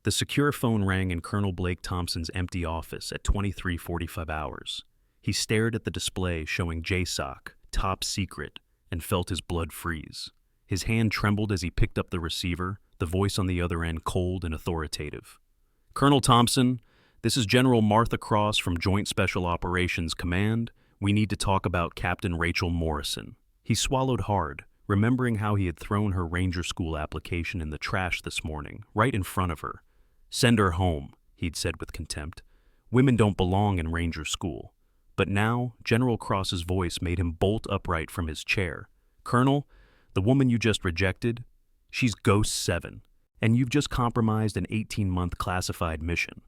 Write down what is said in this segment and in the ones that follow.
The secure phone rang in Colonel Blake Thompson's empty office at 23:45 hours. He stared at the display showing JSOC, top secret, and felt his blood freeze. His hand trembled as he picked up the receiver, the voice on the other end cold and authoritative. "Colonel Thompson, this is General Martha Cross from Joint Special Operations Command. We need to talk about Captain Rachel Morrison." He swallowed hard, remembering how he had thrown her Ranger School application in the trash this morning, right in front of her. "Send her home," he'd said with contempt. "Women don't belong in Ranger School." But now, General Cross's voice made him bolt upright from his chair. "Colonel, the woman you just rejected, she's Ghost 7, and you've just compromised an 18-month classified mission."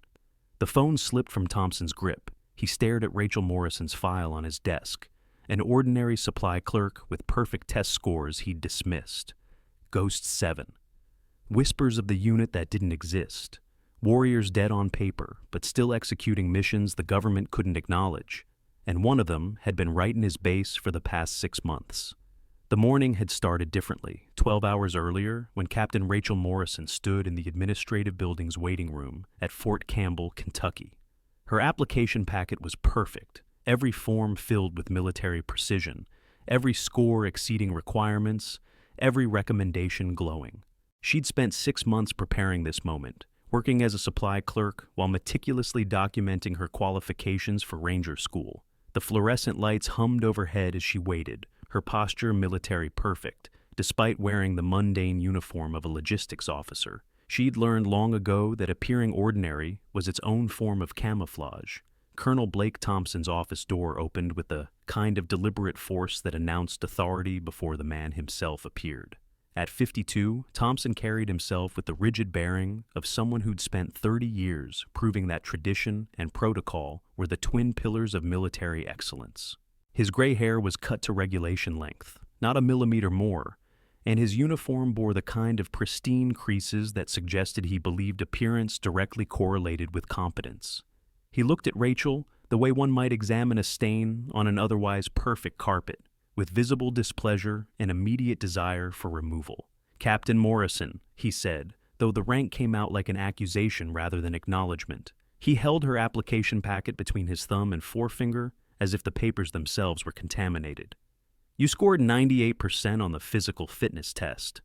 The phone slipped from Thompson's grip. He stared at Rachel Morrison's file on his desk, an ordinary supply clerk with perfect test scores he'd dismissed. Ghost 7. Whispers of the unit that didn't exist. Warriors dead on paper, but still executing missions the government couldn't acknowledge. And one of them had been right in his base for the past 6 months. The morning had started differently, 12 hours earlier, when Captain Rachel Morrison stood in the administrative building's waiting room at Fort Campbell, Kentucky. Her application packet was perfect, every form filled with military precision, every score exceeding requirements, every recommendation glowing. She'd spent 6 months preparing this moment, working as a supply clerk while meticulously documenting her qualifications for Ranger School. The fluorescent lights hummed overhead as she waited, her posture military perfect, despite wearing the mundane uniform of a logistics officer. She'd learned long ago that appearing ordinary was its own form of camouflage. Colonel Blake Thompson's office door opened with the kind of deliberate force that announced authority before the man himself appeared. At 52, Thompson carried himself with the rigid bearing of someone who'd spent 30 years proving that tradition and protocol were the twin pillars of military excellence. His gray hair was cut to regulation length, not a millimeter more, and his uniform bore the kind of pristine creases that suggested he believed appearance directly correlated with competence. He looked at Rachel the way one might examine a stain on an otherwise perfect carpet, with visible displeasure and immediate desire for removal. "Captain Morrison," he said, though the rank came out like an accusation rather than acknowledgement. He held her application packet between his thumb and forefinger as if the papers themselves were contaminated. "You scored 98% on the physical fitness test."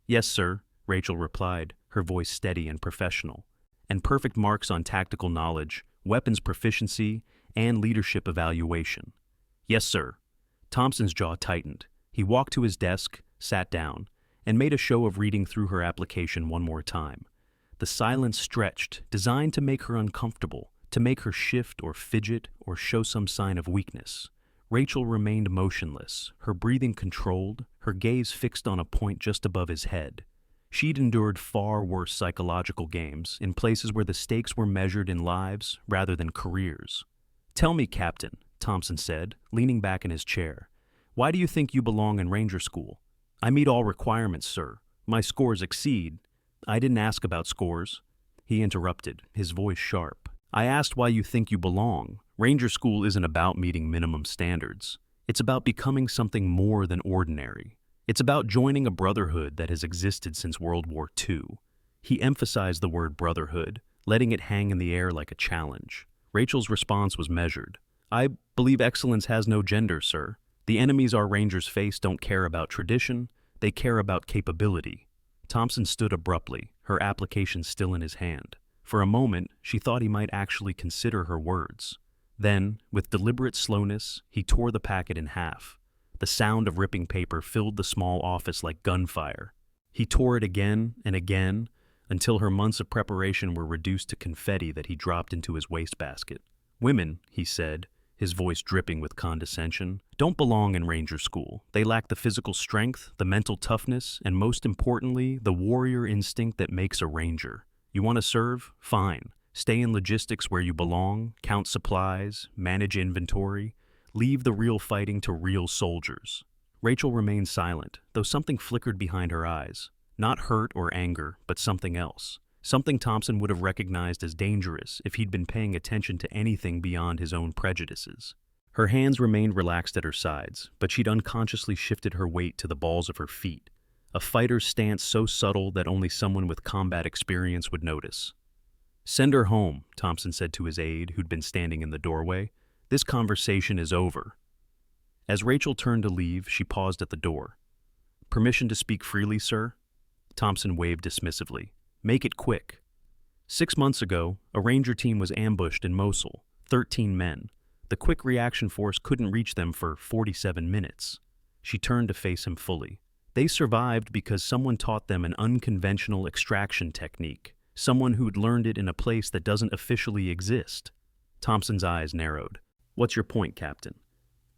"Yes, sir," Rachel replied, her voice steady and professional. "And perfect marks on tactical knowledge, weapons proficiency, and leadership evaluation." "Yes, sir." Thompson's jaw tightened. He walked to his desk, sat down, and made a show of reading through her application one more time. The silence stretched, designed to make her uncomfortable, to make her shift or fidget or show some sign of weakness. Rachel remained motionless, her breathing controlled, her gaze fixed on a point just above his head. She'd endured far worse psychological games in places where the stakes were measured in lives rather than careers. "Tell me, Captain," Thompson said, leaning back in his chair, "why do you think you belong in Ranger School?" "I meet all requirements, sir. My scores exceed—" "I didn't ask about scores," he interrupted, his voice sharp. "I asked why you think you belong. Ranger School isn't about meeting minimum standards. It's about becoming something more than ordinary. It's about joining a brotherhood that has existed since World War II. He emphasized the word brotherhood, letting it hang in the air like a challenge. Rachel's response was measured. "I believe excellence has no gender, sir. The enemies our Rangers face don't care about tradition, they care about capability." Thompson stood abruptly, her application still in his hand. For a moment, she thought he might actually consider her words. Then, with deliberate slowness, he tore the packet in half. The sound of ripping paper filled the small office like gunfire. He tore it again and again, until her months of preparation were reduced to confetti that he dropped into his wastebasket. "Women," he said, his voice dripping with condescension, "don't belong in Ranger School. They lack the physical strength, the mental toughness, and most importantly, the warrior instinct that makes a Ranger. You want to serve? Fine. Stay in logistics where you belong, count supplies, manage inventory. Leave the real fighting to real soldiers." Rachel remained silent, though something flickered behind her eyes. Not hurt or anger, but something else. Something Thompson would have recognized as dangerous if he'd been paying attention to anything beyond his own prejudices. Her hands remained relaxed at her sides, but she'd unconsciously shifted her weight to the balls of her feet. a fighter's stance so subtle that only someone with combat experience would notice. "Send her home," Thompson said to his aide, who'd been standing in the doorway. "This conversation is over." As Rachel turned to leave, she paused at the door. "Permission to speak freely, sir?" Thompson waved dismissively. "Make it quick." 6 months ago, a ranger team was ambushed in Mosul, 13 men. The quick reaction force couldn't reach them for 47 minutes. She turned to face him fully. They survived because someone taught them an unconventional extraction technique, someone who'd learned it in a place that doesn't officially exist. Thompson's eyes narrowed. "What's your point, Captain?"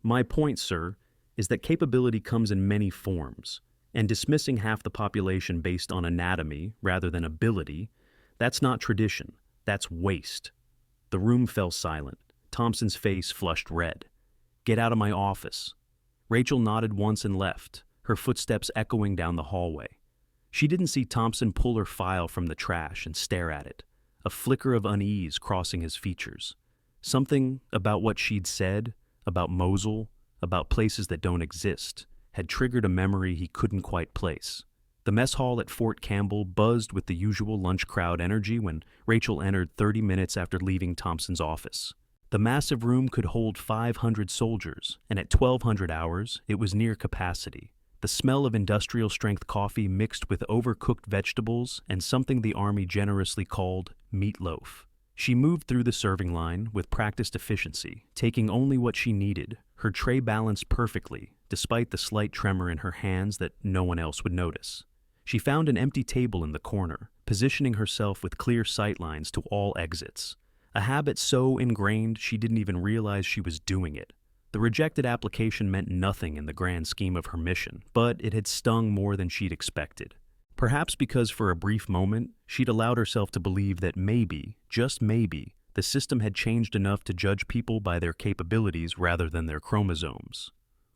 "My point, sir, is that capability comes in many forms, and dismissing half the population based on anatomy rather than ability, that's not tradition, that's waste." The room fell silent. Thompson's face flushed red. "Get out of my office." Rachel nodded once and left, her footsteps echoing down the hallway. She didn't see Thompson pull her file from the trash and stare at it, a flicker of unease crossing his features. Something about what she'd said, about Mosul, about places that don't exist, had triggered a memory he couldn't quite place. The mess hall at Fort Campbell buzzed with the usual lunch crowd energy when Rachel entered 30 minutes after leaving Thompson's office. The massive room could hold 500 soldiers, and at 1200 hours, it was near capacity. The smell of industrial-strength coffee mixed with overcooked vegetables and something the Army generously called meatloaf. She moved through the serving line with practiced efficiency, taking only what she needed, her tray balanced perfectly, despite the slight tremor in her hands that no one else would notice. She found an empty table in the corner, positioning herself with clear sightlines to all exits. A habit so ingrained she didn't even realize she was doing it. The rejected application meant nothing in the grand scheme of her mission, but it had stung more than she'd expected. Perhaps because for a brief moment, she'd allowed herself to believe that maybe, just maybe, the system had changed enough to judge people by their capabilities rather than their chromosomes.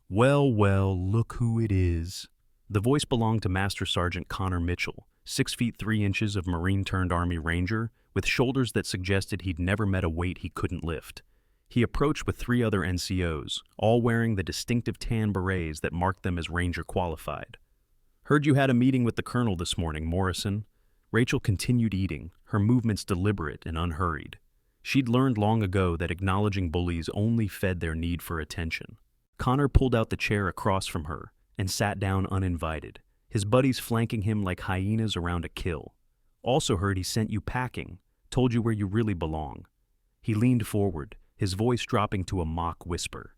"Well, well, look who it is." The voice belonged to Master Sergeant Connor Mitchell, 6 feet 3 inches of Marine-turned-Army Ranger, with shoulders that suggested he'd never met a weight he couldn't lift. He approached with 3 other NCOs, all wearing the distinctive tan berets that marked them as Ranger qualified. "Heard you had a meeting with the Colonel this morning, Morrison." Rachel continued eating, her movements deliberate and unhurried. She'd learned long ago that acknowledging bullies only fed their need for attention. Connor pulled out the chair across from her and sat down uninvited, his buddies flanking him like hyenas around a kill. "Also heard he sent you packing, told you where you really belong." He leaned forward, his voice dropping to a mock whisper.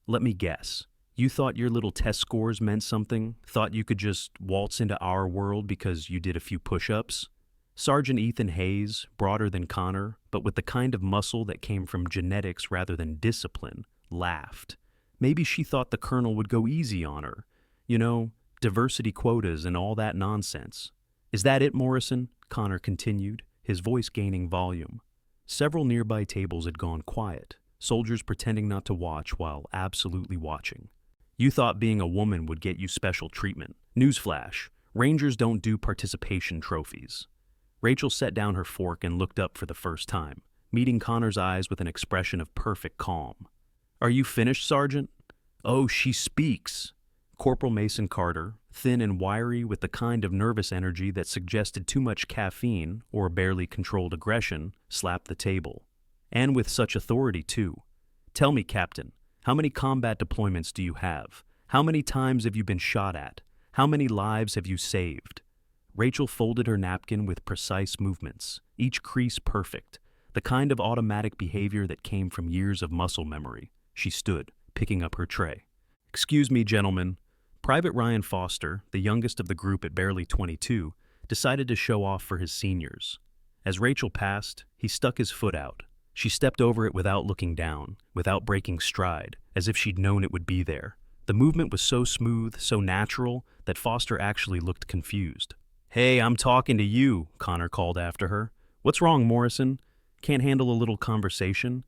"Let me guess. You thought your little test scores meant something? Thought you could just waltz into our world because you did a few push-ups?" Sergeant Ethan Hayes, broader than Connor, but with the kind of muscle that came from genetics rather than discipline, laughed. Maybe she thought the Colonel would go easy on her. You know, diversity quotas and all that nonsense. "Is that it, Morrison?" Connor continued, his voice gaining volume. Several nearby tables had gone quiet, soldiers pretending not to watch while absolutely watching. "You thought being a woman would get you special treatment. Newsflash, Rangers don't do participation trophies." Rachel set down her fork and looked up for the first time, meeting Connor's eyes with an expression of perfect calm. "Are you finished, Sergeant?" "Oh, she speaks." Corporal Mason Carter, thin and wiry with the kind of nervous energy that suggested too much caffeine or barely controlled aggression, slapped the table. "And with such authority, too. Tell me, Captain, how many combat deployments do you have? How many times have you been shot at? How many lives have you saved?" Rachel folded her napkin with precise movements, each crease perfect, the kind of automatic behavior that came from years of muscle memory. She stood, picking up her tray. "Excuse me, gentlemen." Private Ryan Foster, the youngest of the group at barely 22, decided to show off for his seniors. As Rachel passed, he stuck his foot out. She stepped over it without looking down, without breaking stride, as if she'd known it would be there. The movement was so smooth, so natural, that Foster actually looked confused. "Hey, I'm talking to you," Connor called after her. "What's wrong, Morrison? Can't handle a little conversation?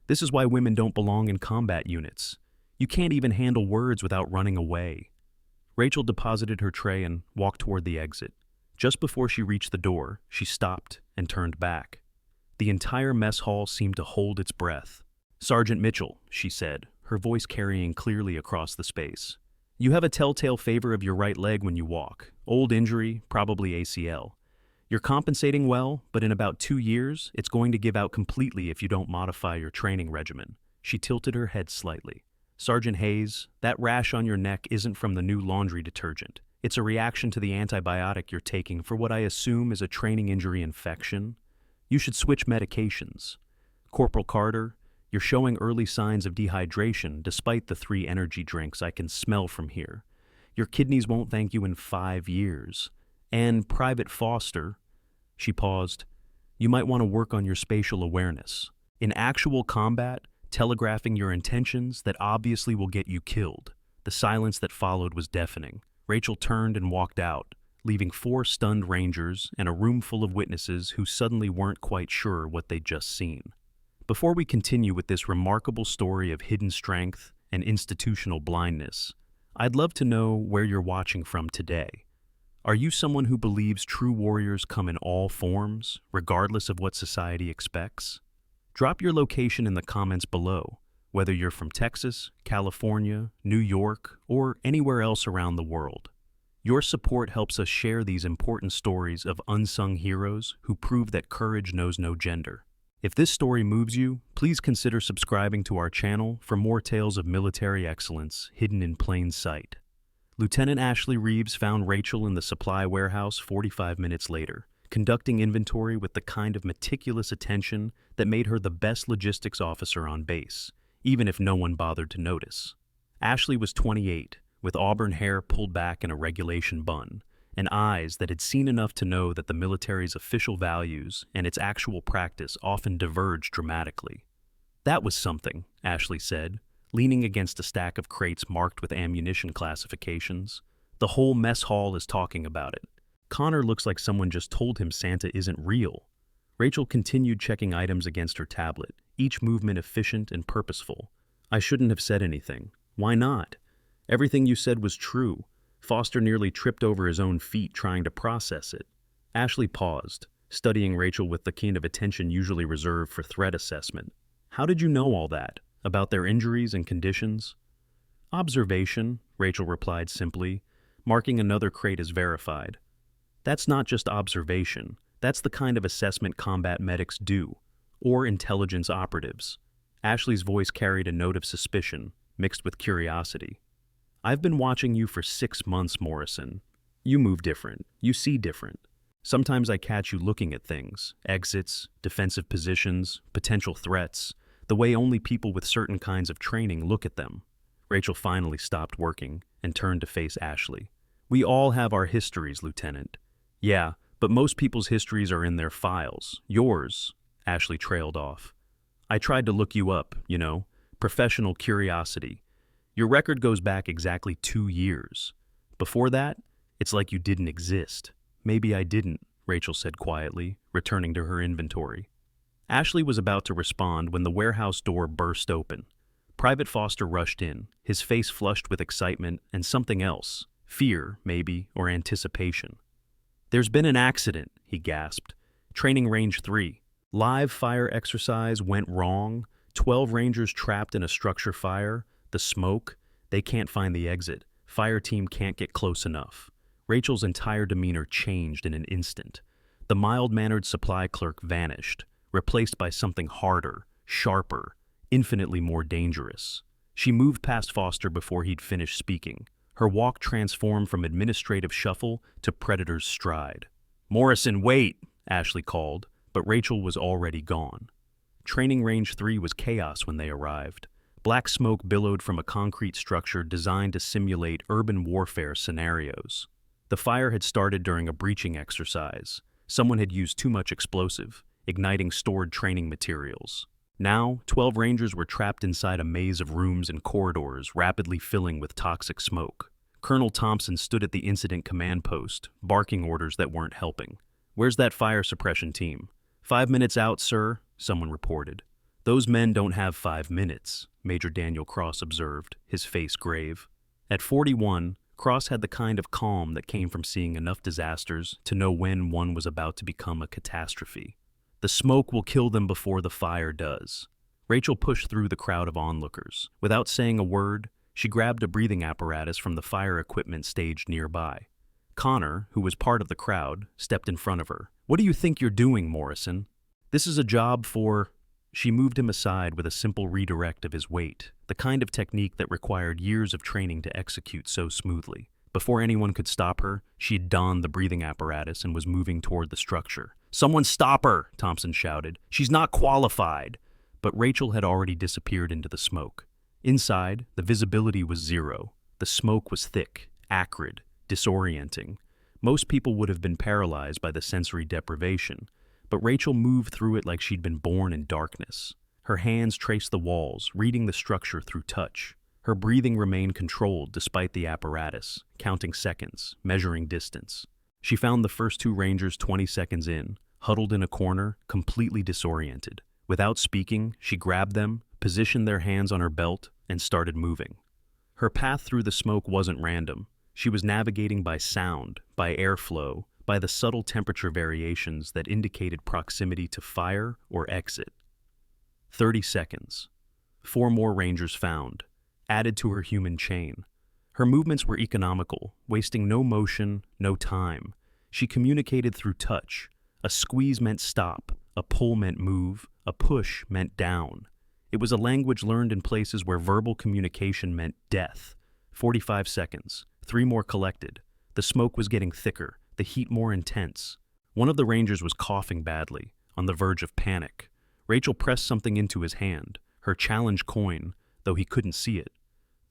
This is why women don't belong in combat units. You can't even handle words without running away." Rachel deposited her tray and walked toward the exit. Just before she reached the door, she stopped and turned back. The entire mess hall seemed to hold its breath. "Sergeant Mitchell," she said, her voice carrying clearly across the space. "You have a telltale favor of your right leg when you walk. Old injury, probably ACL. You're compensating well, but in about 2 years, it's going to give out completely if you don't modify your training regimen. She tilted her head slightly. Sergeant Hayes, that rash on your neck isn't from the new laundry detergent. It's a reaction to the antibiotic you're taking for what I assume is a training injury infection. You should switch medications. Corporal Carter, you're showing early signs of dehydration despite the 3 energy drinks I can smell from here. Your kidneys won't thank you in 5 years. And Private Foster, she paused, you might want to work on your spatial awareness. In actual combat, telegraphing your intentions that obviously will get you killed. The silence that followed was deafening. Rachel turned and walked out, leaving 4 stunned Rangers and a room full of witnesses who suddenly weren't quite sure what they'd just seen. Before we continue with this remarkable story of hidden strength and institutional blindness, I'd love to know where you're watching from today. Are you someone who believes true warriors come in all forms, regardless of what society expects? Drop your location in the comments below, whether you're from Texas, California, New York, or anywhere else around the world. Your support helps us share these important stories of unsung heroes who prove that courage knows no gender. If this story moves you, please consider subscribing to our channel for more tales of military excellence hidden in plain sight. Lieutenant Ashley Reeves found Rachel in the supply warehouse 45 minutes later, conducting inventory with the kind of meticulous attention that made her the best logistics officer on base, even if no one bothered to notice. Ashley was 28, with auburn hair pulled back in a regulation bun, and eyes that had seen enough to know that the military's official values and its actual practice often diverged dramatically. That was something, Ashley said, leaning against a stack of crates marked with ammunition classifications. The whole mess hall is talking about it. Connor looks like someone just told him Santa isn't real. Rachel continued checking items against her tablet, each movement efficient and purposeful. I shouldn't have said anything. Why not? Everything you said was true. Foster nearly tripped over his own feet trying to process it. Ashley paused, studying Rachel with the kind of attention usually reserved for threat assessment. How did you know all that? About their injuries and conditions? Observation, Rachel replied simply, marking another crate as verified. That's not just observation. That's the kind of assessment combat medics do, or intelligence operatives. Ashley's voice carried a note of suspicion, mixed with curiosity. I've been watching you for 6 months, Morrison. You move different. You see different. Sometimes I catch you looking at things, exits, defensive positions, potential threats, the way only people with certain kinds of training look at them. Rachel finally stopped working and turned to face Ashley. We all have our histories, Lieutenant. Yeah, but most people's histories are in their files. Yours, Ashley trailed off. I tried to look you up, professional curiosity. Your record goes back exactly 2 years. Before that, it's like you didn't exist. Maybe I didn't, Rachel said quietly, returning to her inventory. Ashley was about to respond when the warehouse door burst open. Private Foster rushed in, his face flushed with excitement and something else, fear, maybe, or anticipation. There's been an accident, he gasped. Training Range 3. Live fire exercise went wrong. 12 Rangers trapped in a structure fire. The smoke, they can't find the exit. Fire team can't get close enough. Rachel's entire demeanor changed in an instant. The mild-mannered supply clerk vanished, replaced by something harder, sharper, infinitely more dangerous. She moved past Foster before he'd finished speaking. Her walk transformed from administrative shuffle to predator's stride. Morrison, wait, Ashley called, but Rachel was already gone. Training Range 3 was chaos when they arrived. Black smoke billowed from a concrete structure designed to simulate urban warfare scenarios. The fire had started during a breaching exercise. Someone had used too much explosive, igniting stored training materials. Now, 12 Rangers were trapped inside a maze of rooms and corridors rapidly filling with toxic smoke. Colonel Thompson stood at the incident command post, barking orders that weren't helping. Where's that fire suppression team? 5 minutes out, sir, someone reported. Those men don't have 5 minutes, Major Daniel Cross observed, his face grave. At 41, Cross had the kind of calm that came from seeing enough disasters to know when one was about to become a catastrophe. The smoke will kill them before the fire does. Rachel pushed through the crowd of onlookers. Without saying a word, she grabbed a breathing apparatus from the fire equipment staged nearby. Connor, who was part of the crowd, stepped in front of her. "What do you think you're doing, Morrison? This is a job for—" She moved him aside with a simple redirect of his weight, the kind of technique that required years of training to execute so smoothly. Before anyone could stop her, she had donned the breathing apparatus and was moving toward the structure. "Someone stop her!" Thompson shouted. "She's not qualified!" But Rachel had already disappeared into the smoke. Inside, the visibility was zero. The smoke was thick, acrid, disorienting. Most people would have been paralyzed by the sensory deprivation, but Rachel moved through it like she'd been born in darkness. Her hands traced the walls, reading the structure through touch. Her breathing remained controlled despite the apparatus, counting seconds, measuring distance. She found the first two rangers 20 seconds in, huddled in a corner, completely disoriented. Without speaking, she grabbed them, positioned their hands on her belt, and started moving. Her path through the smoke wasn't random. She was navigating by sound, by airflow, by the subtle temperature variations that indicated proximity to fire or exit. 30 seconds. 4 more rangers found, added to her human chain. Her movements were economical, wasting no motion, no time. She communicated through touch. A squeeze meant stop, a pull meant move, a push meant down. It was a language learned in places where verbal communication meant death. 45 seconds. 3 more collected. The smoke was getting thicker, the heat more intense. One of the rangers was coughing badly, on the verge of panic. Rachel pressed something into his hand, her challenge coin, though he couldn't see it.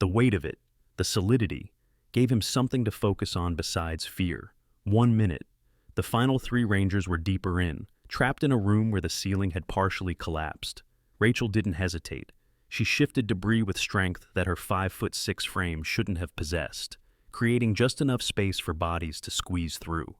The weight of it, the solidity, gave him something to focus on besides fear. 1 minute. The final 3 rangers were deeper in, trapped in a room where the ceiling had partially collapsed. Rachel didn't hesitate. She shifted debris with strength that her 5'6" frame shouldn't have possessed, creating just enough space for bodies to squeeze through.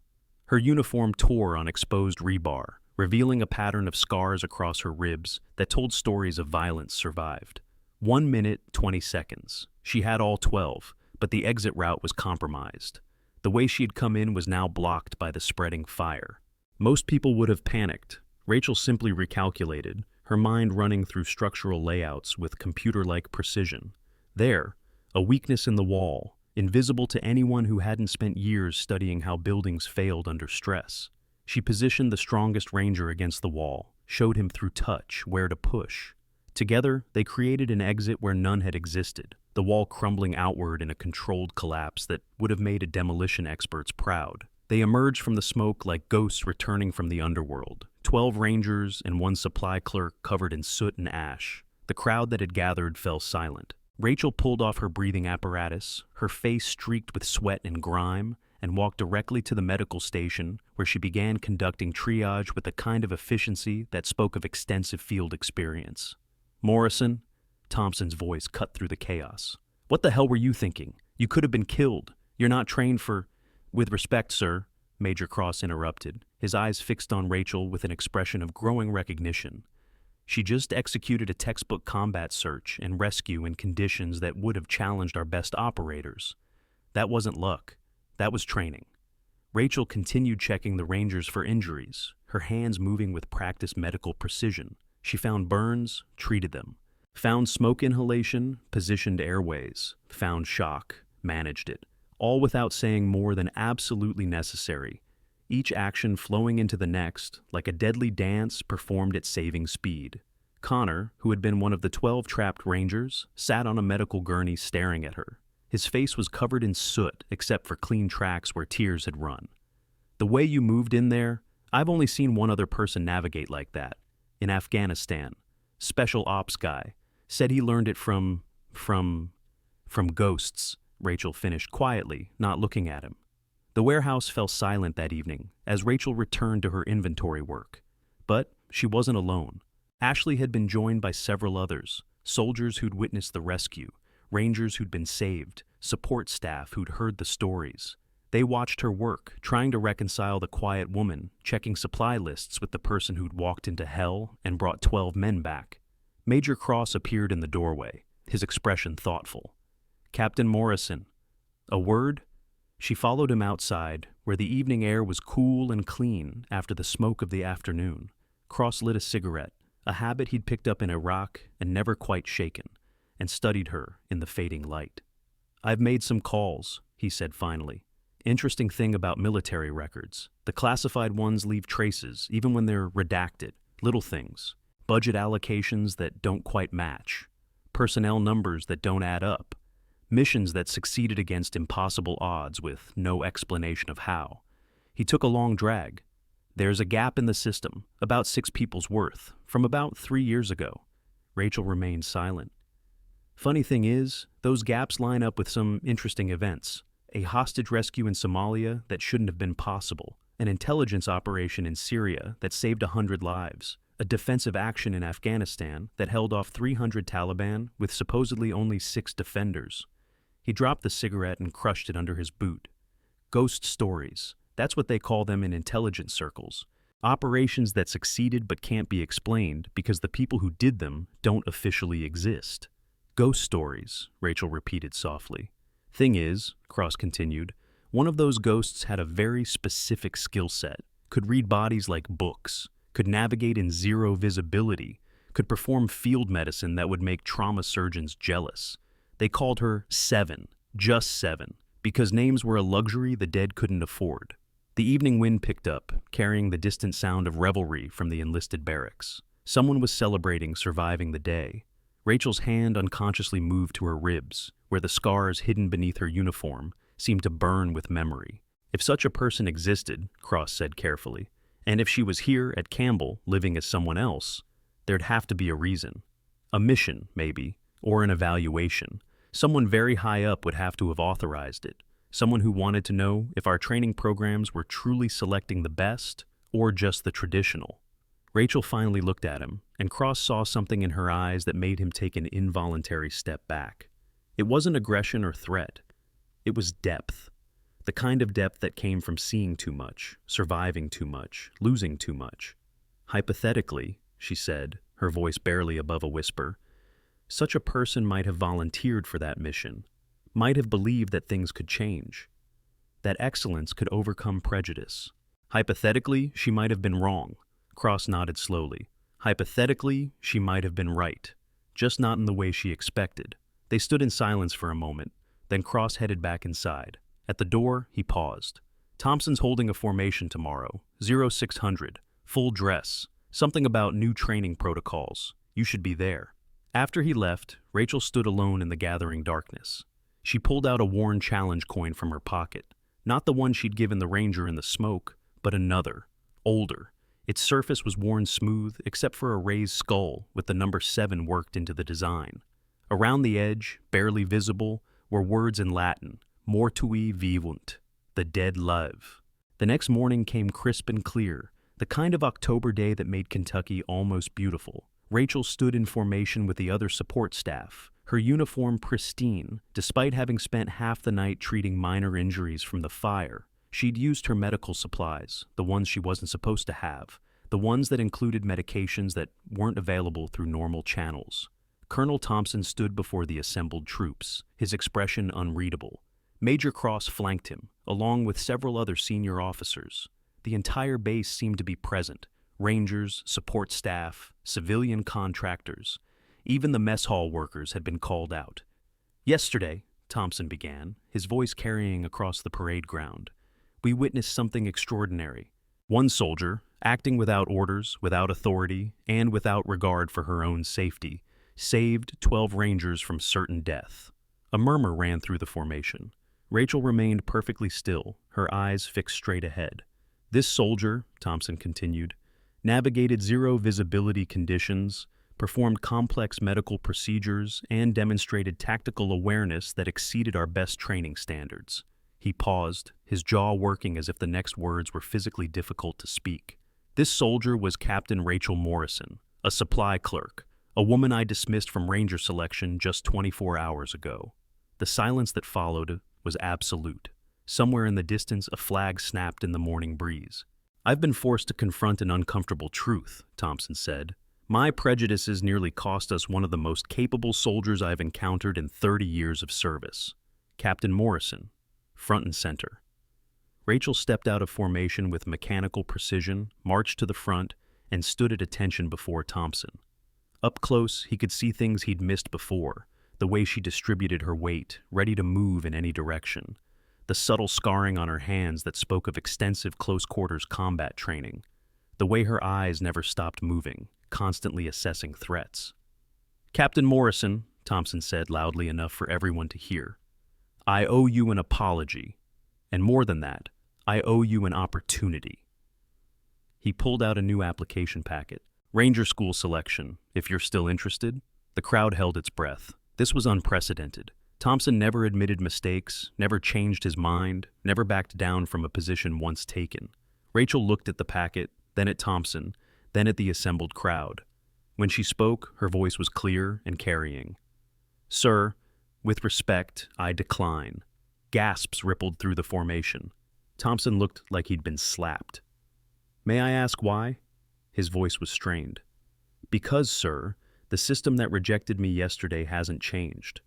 Her uniform tore on exposed rebar, revealing a pattern of scars across her ribs that told stories of violence survived. 1 minute, 20 seconds. She had all 12, but the exit route was compromised. The way she had come in was now blocked by the spreading fire. Most people would have panicked. Rachel simply recalculated, her mind running through structural layouts with computer-like precision. There, a weakness in the wall, invisible to anyone who hadn't spent years studying how buildings failed under stress. She positioned the strongest ranger against the wall, showed him through touch where to push. Together, they created an exit where none had existed, the wall crumbling outward in a controlled collapse that would have made a demolition experts proud. They emerged from the smoke like ghosts returning from the underworld, 12 rangers and 1 supply clerk covered in soot and ash. The crowd that had gathered fell silent. Rachel pulled off her breathing apparatus, her face streaked with sweat and grime, and walked directly to the medical station where she began conducting triage with the kind of efficiency that spoke of extensive field experience. "Morrison," Thompson's voice cut through the chaos. "What the hell were you thinking? You could have been killed. You're not trained for—" "With respect, sir," Major Cross interrupted, his eyes fixed on Rachel with an expression of growing recognition. "She just executed a textbook combat search and rescue in conditions that would have challenged our best operators. That wasn't luck. That was training." Rachel continued checking the rangers for injuries, her hands moving with practiced medical precision. She found burns, treated them. Found smoke inhalation, positioned airways. Found shock, managed it. All without saying more than absolutely necessary. Each action flowing into the next, like a deadly dance performed at saving speed. Connor, who had been one of the 12 trapped rangers, sat on a medical gurney staring at her. His face was covered in soot except for clean tracks where tears had run. "The way you moved in there, I've only seen one other person navigate like that. In Afghanistan. Special ops guy. Said he learned it from ghosts," Rachel finished quietly, not looking at him. The warehouse fell silent that evening as Rachel returned to her inventory work. But she wasn't alone. Ashley had been joined by several others, soldiers who'd witnessed the rescue, rangers who'd been saved, support staff who'd heard the stories. They watched her work, trying to reconcile the quiet woman, checking supply lists with the person who'd walked into hell and brought 12 men back. Major Cross appeared in the doorway, his expression thoughtful. "Captain Morrison." "A word?" She followed him outside, where the evening air was cool and clean after the smoke of the afternoon. Cross lit a cigarette, a habit he'd picked up in Iraq and never quite shaken, and studied her in the fading light. "I've made some calls," he said finally. Interesting thing about military records. The classified ones leave traces, even when they're redacted. Little things. Budget allocations that don't quite match. Personnel numbers that don't add up. Missions that succeeded against impossible odds with no explanation of how. He took a long drag. There's a gap in the system, about 6 people's worth, from about 3 years ago. Rachel remained silent. Funny thing is, those gaps line up with some interesting events. A hostage rescue in Somalia that shouldn't have been possible. An intelligence operation in Syria that saved 100 lives. A defensive action in Afghanistan that held off 300 Taliban with supposedly only 6 defenders. He dropped the cigarette and crushed it under his boot. Ghost stories. That's what they call them in intelligence circles. Operations that succeeded but can't be explained because the people who did them don't officially exist. Ghost stories, Rachel repeated softly. Thing is, Cross continued, one of those ghosts had a very specific skill set, could read bodies like books, could navigate in zero visibility, could perform field medicine that would make trauma surgeons jealous. They called her Seven, just Seven, because names were a luxury the dead couldn't afford. The evening wind picked up, carrying the distant sound of revelry from the enlisted barracks. Someone was celebrating surviving the day. Rachel's hand unconsciously moved to her ribs, where the scars hidden beneath her uniform seemed to burn with memory. If such a person existed, Cross said carefully, and if she was here at Campbell living as someone else, there'd have to be a reason. A mission, maybe, or an evaluation. Someone very high up would have to have authorized it. Someone who wanted to know if our training programs were truly selecting the best or just the traditional. Rachel finally looked at him, and Cross saw something in her eyes that made him take an involuntary step back. It wasn't aggression or threat. It was depth. The kind of depth that came from seeing too much, surviving too much, losing too much. Hypothetically, she said, her voice barely above a whisper, such a person might have volunteered for that mission, might have believed that things could change, that excellence could overcome prejudice. Hypothetically, she might have been wrong. Cross nodded slowly. Hypothetically, she might have been right, just not in the way she expected. They stood in silence for a moment, then Cross headed back inside. At the door, he paused. Thompson's holding a formation tomorrow, 0600, full dress, something about new training protocols. You should be there. After he left, Rachel stood alone in the gathering darkness. She pulled out a worn challenge coin from her pocket, not the one she'd given the ranger in the smoke, but another, older. Its surface was worn smooth except for a raised skull with the number 7 worked into the design. Around the edge, barely visible, were words in Latin, mortui vivunt, the dead live. The next morning came crisp and clear, the kind of October day that made Kentucky almost beautiful. Rachel stood in formation with the other support staff, her uniform pristine, despite having spent half the night treating minor injuries from the fire. She'd used her medical supplies, the ones she wasn't supposed to have, the ones that included medications that weren't available through normal channels. Colonel Thompson stood before the assembled troops, his expression unreadable. Major Cross flanked him, along with several other senior officers. The entire base seemed to be present. Rangers, support staff, civilian contractors. Even the mess hall workers had been called out. Yesterday, Thompson began, his voice carrying across the parade ground, we witnessed something extraordinary. One soldier, acting without orders, without authority, and without regard for her own safety, saved 12 Rangers from certain death. A murmur ran through the formation. Rachel remained perfectly still, her eyes fixed straight ahead. This soldier, Thompson continued, navigated zero visibility conditions, performed complex medical procedures, and demonstrated tactical awareness that exceeded our best training standards. He paused, his jaw working as if the next words were physically difficult to speak. This soldier was Captain Rachel Morrison, a supply clerk, a woman I dismissed from Ranger selection just 24 hours ago. The silence that followed was absolute. Somewhere in the distance, a flag snapped in the morning breeze. I've been forced to confront an uncomfortable truth, Thompson said. My prejudices nearly cost us one of the most capable soldiers I've encountered in 30 years of service. Captain Morrison, front and center. Rachel stepped out of formation with mechanical precision, marched to the front, and stood at attention before Thompson. Up close, he could see things he'd missed before, the way she distributed her weight, ready to move in any direction. the subtle scarring on her hands that spoke of extensive close-quarters combat training, the way her eyes never stopped moving, constantly assessing threats. "Captain Morrison," Thompson said loudly enough for everyone to hear, "I owe you an apology, and more than that, I owe you an opportunity." He pulled out a new application packet. "Ranger School selection, if you're still interested." The crowd held its breath. This was unprecedented. Thompson never admitted mistakes, never changed his mind, never backed down from a position once taken. Rachel looked at the packet, then at Thompson, then at the assembled crowd. When she spoke, her voice was clear and carrying. "Sir, with respect, I decline." Gasps rippled through the formation. Thompson looked like he'd been slapped. "May I ask why?" His voice was strained. "Because, sir, the system that rejected me yesterday hasn't changed.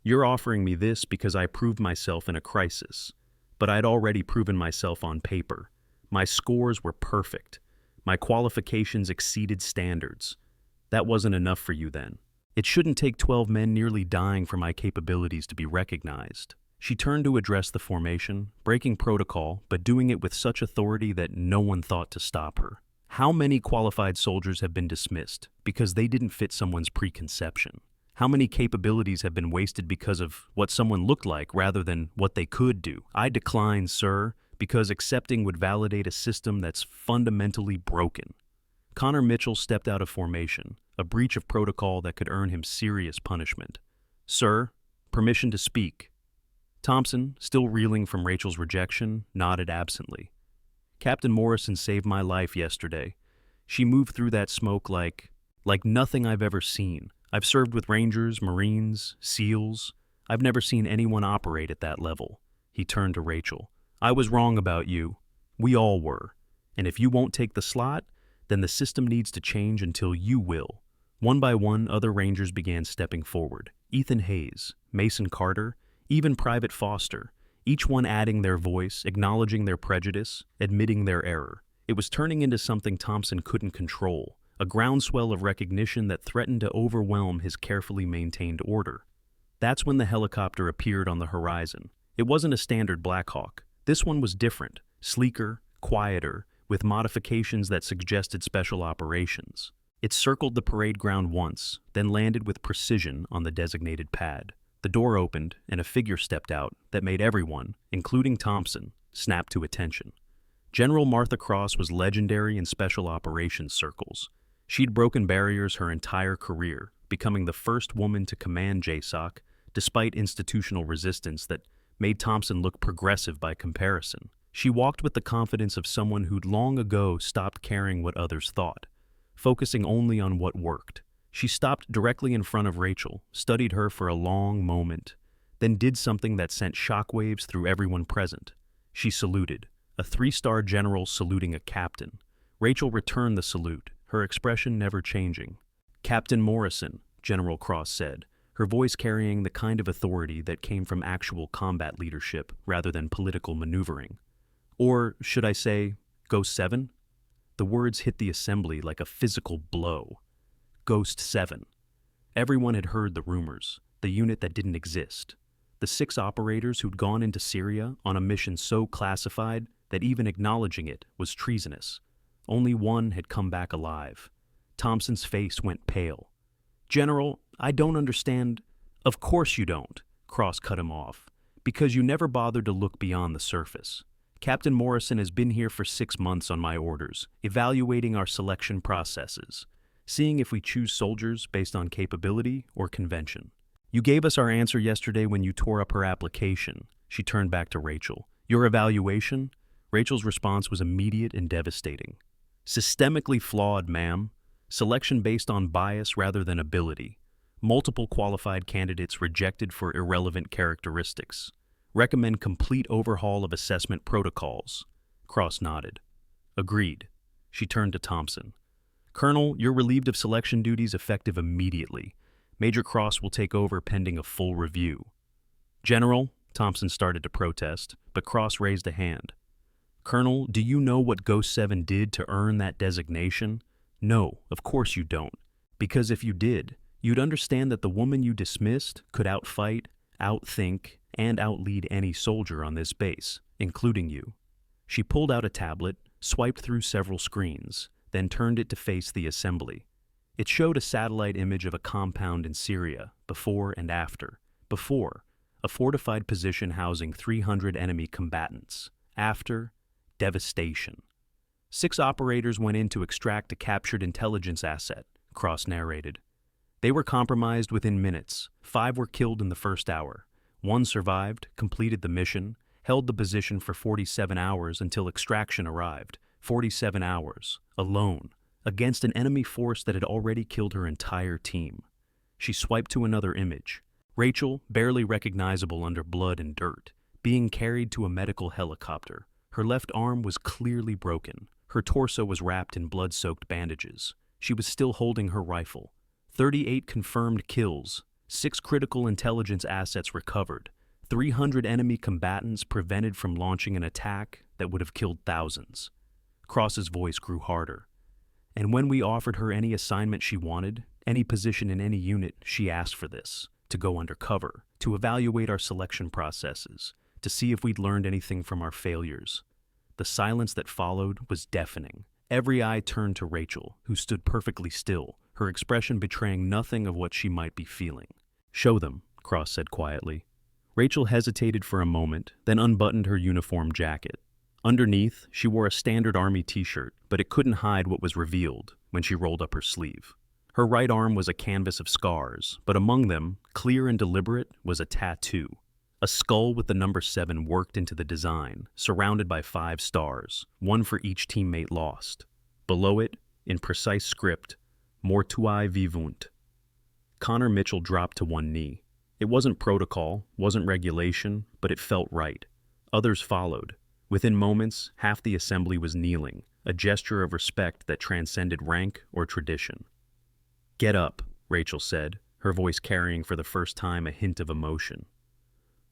You're offering me this because I proved myself in a crisis, but I'd already proven myself on paper. My scores were perfect. My qualifications exceeded standards. That wasn't enough for you then. It shouldn't take 12 men nearly dying for my capabilities to be recognized." She turned to address the formation, breaking protocol, but doing it with such authority that no one thought to stop her. How many qualified soldiers have been dismissed because they didn't fit someone's preconception? How many capabilities have been wasted because of what someone looked like rather than what they could do? I decline, sir, because accepting would validate a system that's fundamentally broken. Connor Mitchell stepped out of formation, a breach of protocol that could earn him serious punishment. "Sir, permission to speak." Thompson, still reeling from Rachel's rejection, nodded absently. "Captain Morrison saved my life yesterday. She moved through that smoke like nothing I've ever seen. I've served with Rangers, Marines, SEALs. I've never seen anyone operate at that level." He turned to Rachel. "I was wrong about you. We all were. And if you won't take the slot, then the system needs to change until you will." One by one, other Rangers began stepping forward. Ethan Hayes, Mason Carter, even Private Foster, each one adding their voice, acknowledging their prejudice, admitting their error. It was turning into something Thompson couldn't control, a groundswell of recognition that threatened to overwhelm his carefully maintained order. That's when the helicopter appeared on the horizon. It wasn't a standard Black Hawk. This one was different, sleeker, quieter, with modifications that suggested special operations. It circled the parade ground once, then landed with precision on the designated pad. The door opened, and a figure stepped out that made everyone, including Thompson, snap to attention. General Martha Cross was legendary in special operations circles. She'd broken barriers her entire career, becoming the first woman to command JSOC, despite institutional resistance that made Thompson look progressive by comparison. She walked with the confidence of someone who'd long ago stopped caring what others thought, focusing only on what worked. She stopped directly in front of Rachel, studied her for a long moment, then did something that sent shockwaves through everyone present. She saluted, a 3-star general saluting a captain. Rachel returned the salute, her expression never changing. "Captain Morrison," General Cross said, her voice carrying the kind of authority that came from actual combat leadership rather than political maneuvering. Or, should I say, Ghost 7? The words hit the assembly like a physical blow. Ghost 7. Everyone had heard the rumors, the unit that didn't exist. The 6 operators who'd gone into Syria on a mission so classified that even acknowledging it was treasonous. Only one had come back alive. Thompson's face went pale. "General, I don't understand." "Of course you don't," Cross cut him off, "because you never bothered to look beyond the surface. Captain Morrison has been here for 6 months on my orders, evaluating our selection processes, seeing if we choose soldiers based on capability or convention. You gave us our answer yesterday when you tore up her application." She turned back to Rachel. "Your evaluation?" Rachel's response was immediate and devastating. "Systemically flawed, ma'am. Selection based on bias rather than ability. Multiple qualified candidates rejected for irrelevant characteristics. Recommend complete overhaul of assessment protocols." Cross nodded. "Agreed." She turned to Thompson. "Colonel, you're relieved of selection duties effective immediately. Major Cross will take over pending a full review." "General," Thompson started to protest, but Cross raised a hand. "Colonel, do you know what Ghost 7 did to earn that designation? No, of course you don't. Because if you did, you'd understand that the woman you dismissed could outfight, outthink, and outlead any soldier on this base, including you." She pulled out a tablet, swiped through several screens, then turned it to face the assembly. It showed a satellite image of a compound in Syria, before and after. Before, a fortified position housing 300 enemy combatants. After, devastation. 6 operators went in to extract a captured intelligence asset, Cross narrated. They were compromised within minutes. 5 were killed in the first hour. 1 survived, completed the mission, held the position for 47 hours until extraction arrived. 47 hours, alone, against an enemy force that had already killed her entire team. She swiped to another image. Rachel, barely recognizable under blood and dirt, being carried to a medical helicopter. Her left arm was clearly broken. Her torso was wrapped in blood-soaked bandages. She was still holding her rifle. 38 confirmed kills, 6 critical intelligence assets recovered, 300 enemy combatants prevented from launching an attack that would have killed thousands. Cross's voice grew harder. And when we offered her any assignment she wanted, any position in any unit, she asked for this, to go undercover, to evaluate our selection processes, to see if we'd learned anything from our failures. The silence that followed was deafening. Every eye turned to Rachel, who stood perfectly still, her expression betraying nothing of what she might be feeling. "Show them," Cross said quietly. Rachel hesitated for a moment, then unbuttoned her uniform jacket. Underneath, she wore a standard army t-shirt, but it couldn't hide what was revealed when she rolled up her sleeve. Her right arm was a canvas of scars, but among them, clear and deliberate, was a tattoo. A skull with the number 7 worked into the design, surrounded by 5 stars, 1 for each teammate lost. Below it, in precise script, "Mortuae vivunt." Connor Mitchell dropped to one knee. It wasn't protocol, wasn't regulation, but it felt right. Others followed. Within moments, half the assembly was kneeling, a gesture of respect that transcended rank or tradition. "Get up," Rachel said, her voice carrying for the first time a hint of emotion.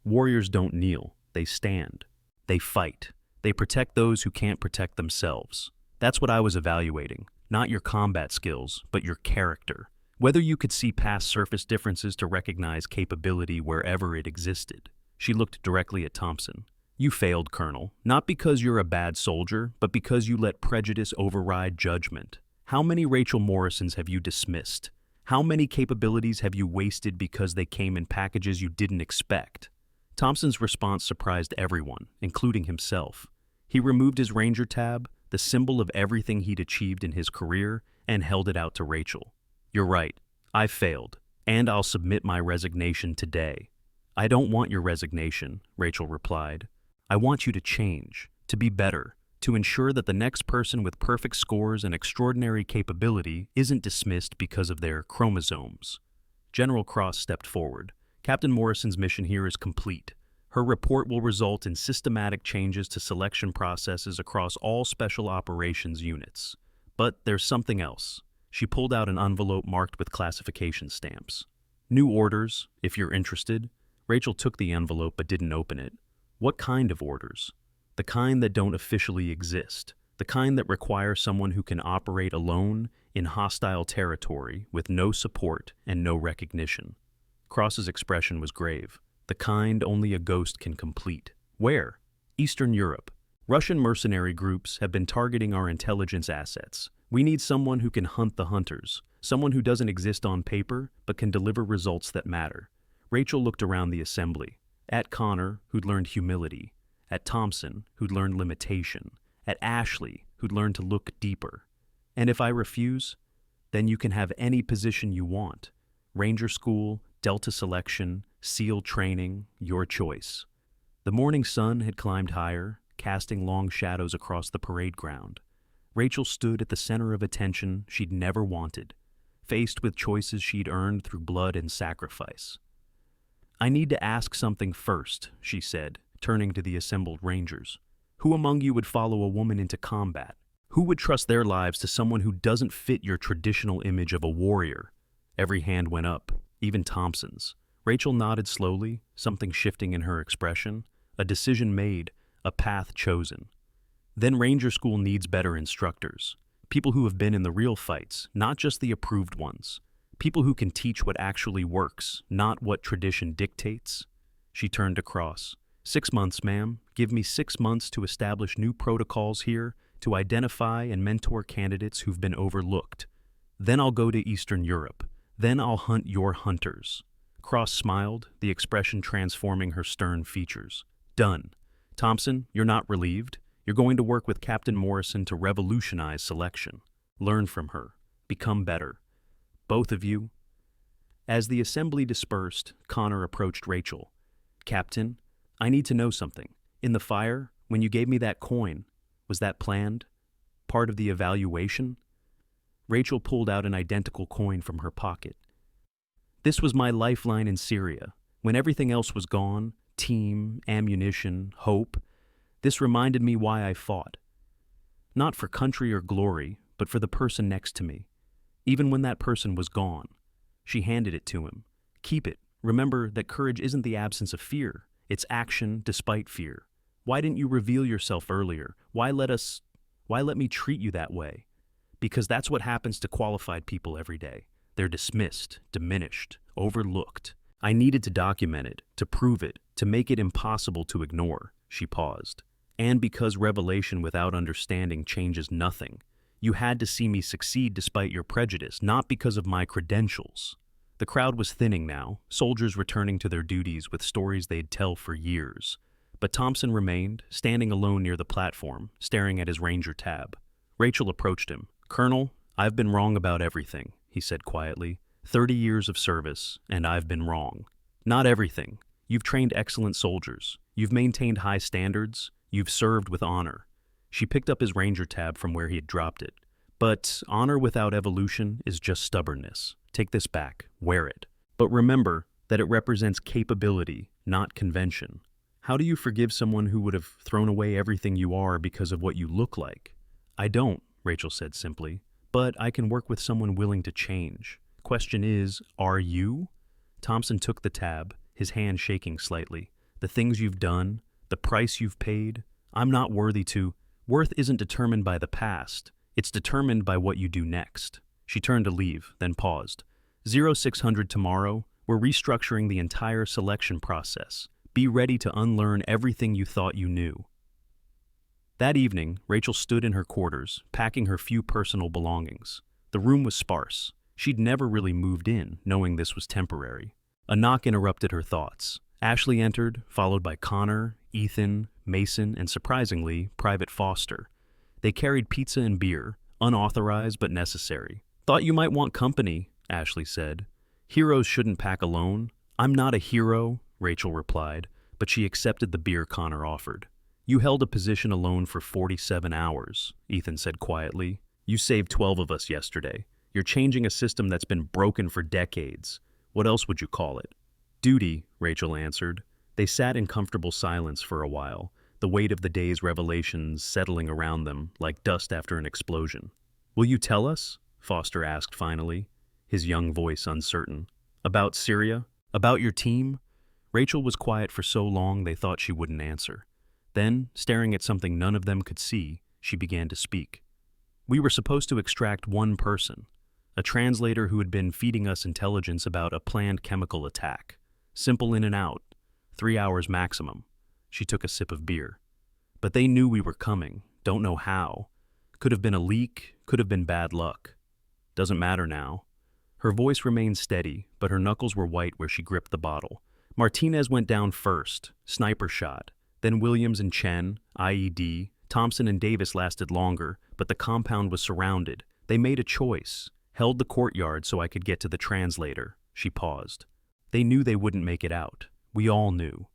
Warriors don't kneel, they stand. They fight. They protect those who can't protect themselves. That's what I was evaluating. Not your combat skills, but your character. Whether you could see past surface differences to recognize capability wherever it existed. She looked directly at Thompson. "You failed, Colonel, not because you're a bad soldier, but because you let prejudice override judgment. How many Rachel Morrisons have you dismissed? How many capabilities have you wasted because they came in packages you didn't expect?" Thompson's response surprised everyone, including himself. He removed his Ranger tab, the symbol of everything he'd achieved in his career, and held it out to Rachel. "You're right. I failed, and I'll submit my resignation today." "I don't want your resignation," Rachel replied. "I want you to change, to be better, to ensure that the next person with perfect scores and extraordinary capability isn't dismissed because of their chromosomes." General Cross stepped forward. "Captain Morrison's mission here is complete. Her report will result in systematic changes to selection processes across all special operations units. But there's something else." She pulled out an envelope marked with classification stamps. "New orders, if you're interested." Rachel took the envelope but didn't open it. "What kind of orders?" "The kind that don't officially exist. The kind that require someone who can operate alone in hostile territory with no support and no recognition." Cross's expression was grave. "The kind only a ghost can complete." "Where?" "Eastern Europe. Russian mercenary groups have been targeting our intelligence assets. We need someone who can hunt the hunters, someone who doesn't exist on paper but can deliver results that matter." Rachel looked around the assembly. At Connor, who'd learned humility. At Thompson, who'd learned limitation. At Ashley, who'd learned to look deeper. "And if I refuse, then you can have any position you want. Ranger School, Delta Selection, SEAL Training, your choice." The morning sun had climbed higher, casting long shadows across the parade ground. Rachel stood at the center of attention she'd never wanted, faced with choices she'd earned through blood and sacrifice. "I need to ask something first," she said, turning to the assembled Rangers. "Who among you would follow a woman into combat? Who would trust their lives to someone who doesn't fit your traditional image of a warrior?" Every hand went up, even Thompson's. Rachel nodded slowly, something shifting in her expression. A decision made, a path chosen. "Then Ranger School needs better instructors. People who have been in the real fights, not just the approved ones. People who can teach what actually works, not what tradition dictates." She turned to Cross. 6 months, ma'am. Give me 6 months to establish new protocols here, to identify and mentor candidates who've been overlooked. Then I'll go to Eastern Europe. Then I'll hunt your hunters. Cross smiled, the expression transforming her stern features. Done. Thompson, you're not relieved. You're going to work with Captain Morrison to revolutionize selection. Learn from her. Become better. Both of you. As the assembly dispersed, Connor approached Rachel. Captain, I need to know something. In the fire, when you gave me that coin, was that planned? Part of the evaluation? Rachel pulled out an identical coin from her pocket. This was my lifeline in Syria. When everything else was gone, team, ammunition, hope, this reminded me why I fought. Not for country or glory, but for the person next to me. Even when that person was gone. She handed it to him. Keep it. Remember that courage isn't the absence of fear. It's action despite fear. Why didn't you reveal yourself earlier? Why let me treat you that way? Because that's what happens to qualified people every day. They're dismissed, diminished, overlooked. I needed to document it, to prove it, to make it impossible to ignore. She paused. And because revelation without understanding changes nothing. You had to see me succeed despite your prejudice, not because of my credentials. The crowd was thinning now, soldiers returning to their duties with stories they'd tell for years. But Thompson remained, standing alone near the platform, staring at his Ranger tab. Rachel approached him. Colonel, I've been wrong about everything, he said quietly. 30 years of service, and I've been wrong. Not everything. You've trained excellent soldiers. You've maintained high standards. You've served with honor. She picked up his Ranger tab from where he had dropped it. But honor without evolution is just stubbornness. Take this back. Wear it. But remember that it represents capability, not convention. How do you forgive someone who would have thrown away everything you are because of what you look like? I don't, Rachel said simply, but I can work with someone willing to change. Question is, are you? Thompson took the tab, his hand shaking slightly. The things you've done, the price you've paid, I'm not worthy to. Worth isn't determined by the past. It's determined by what you do next. She turned to leave, then paused. 0600 tomorrow, we're restructuring the entire selection process. Be ready to unlearn everything you thought you knew. That evening, Rachel stood in her quarters, packing her few personal belongings. The room was sparse. She'd never really moved in, knowing this was temporary. A knock interrupted her thoughts. Ashley entered, followed by Connor, Ethan, Mason, and surprisingly, Private Foster. They carried pizza and beer, unauthorized but necessary. Thought you might want company, Ashley said. Heroes shouldn't pack alone. I'm not a hero, Rachel replied, but she accepted the beer Connor offered. You held a position alone for 47 hours, Ethan said quietly. You saved 12 of us yesterday. You're changing a system that's been broken for decades. What else would you call it? Duty, Rachel answered. They sat in comfortable silence for a while, the weight of the day's revelations settling around them like dust after an explosion. Will you tell us? Foster asked finally, his young voice uncertain. About Syria? About your team? Rachel was quiet for so long they thought she wouldn't answer. Then, staring at something none of them could see, she began to speak. We were supposed to extract one person, a translator who had been feeding us intelligence about a planned chemical attack. Simple in and out, 3 hours maximum. She took a sip of beer. But they knew we were coming, don't know how. Could have been a leak, could have been bad luck. Doesn't matter now. Her voice remained steady, but her knuckles were white where she gripped the bottle. Martinez went down first, sniper shot. Then Williams and Chen, IED, Thompson and Davis lasted longer, but the compound was surrounded. They made a choice, held the courtyard so I could get to the translator. She paused. They knew they wouldn't make it out. We all knew.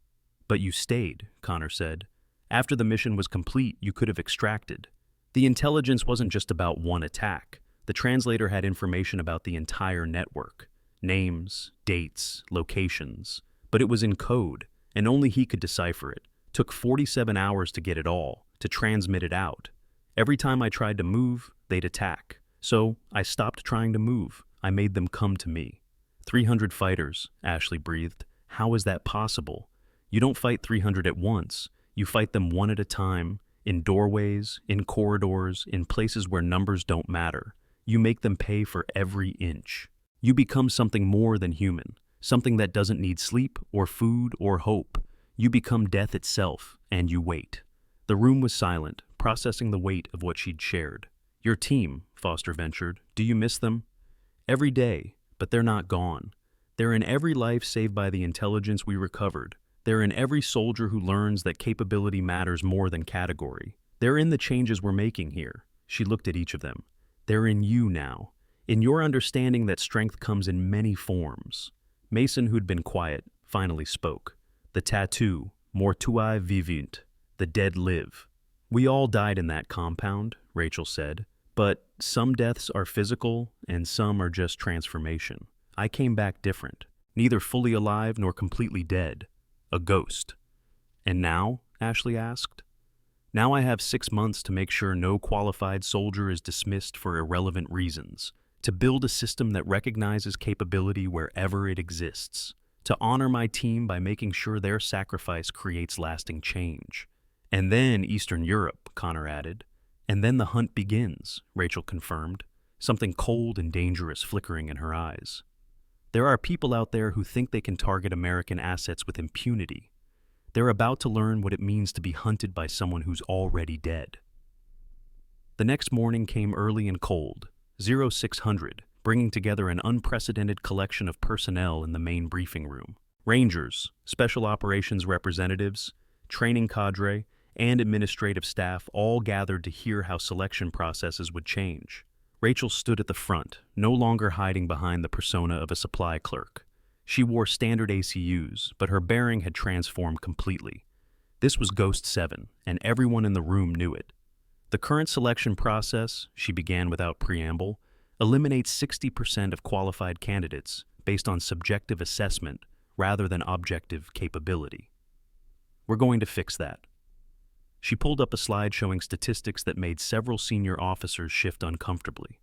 But you stayed, Connor said. After the mission was complete, you could have extracted. The intelligence wasn't just about one attack. The translator had information about the entire network. Names, dates, locations. But it was in code, and only he could decipher it. Took 47 hours to get it all, to transmit it out. Every time I tried to move, they'd attack. So I stopped trying to move. I made them come to me. 300 fighters, Ashley breathed. How is that possible? You don't fight 300 at once. You fight them one at a time, in doorways, in corridors, in places where numbers don't matter. You make them pay for every inch. You become something more than human, something that doesn't need sleep or food or hope. You become death itself, and you wait. The room was silent, processing the weight of what she'd shared. Your team, Foster ventured, do you miss them? Every day, but they're not gone. They're in every life saved by the intelligence we recovered. They're in every soldier who learns that capability matters more than category. They're in the changes we're making here. She looked at each of them. They're in you now, in your understanding that strength comes in many forms. Mason, who'd been quiet, finally spoke. The tattoo, mortuae vivint, the dead live. We all died in that compound, Rachel said, but some deaths are physical and some are just transformation. I came back different, neither fully alive nor completely dead. A ghost. And now? Ashley asked. Now I have 6 months to make sure no qualified soldier is dismissed for irrelevant reasons, to build a system that recognizes capability wherever it exists, to honor my team by making sure their sacrifice creates lasting change. And then Eastern Europe, Connor added. And then the hunt begins, Rachel confirmed, something cold and dangerous flickering in her eyes. There are people out there who think they can target American assets with impunity. They're about to learn what it means to be hunted by someone who's already dead. The next morning came early and cold, 0600, bringing together an unprecedented collection of personnel in the main briefing room. Rangers, special operations representatives, training cadre, and administrative staff all gathered to hear how selection processes would change. Rachel stood at the front, no longer hiding behind the persona of a supply clerk. She wore standard ACUs, but her bearing had transformed completely. This was Ghost 7, and everyone in the room knew it. The current selection process, she began without preamble, eliminates 60% of qualified candidates based on subjective assessment rather than objective capability. We're going to fix that. She pulled up a slide showing statistics that made several senior officers shift uncomfortably.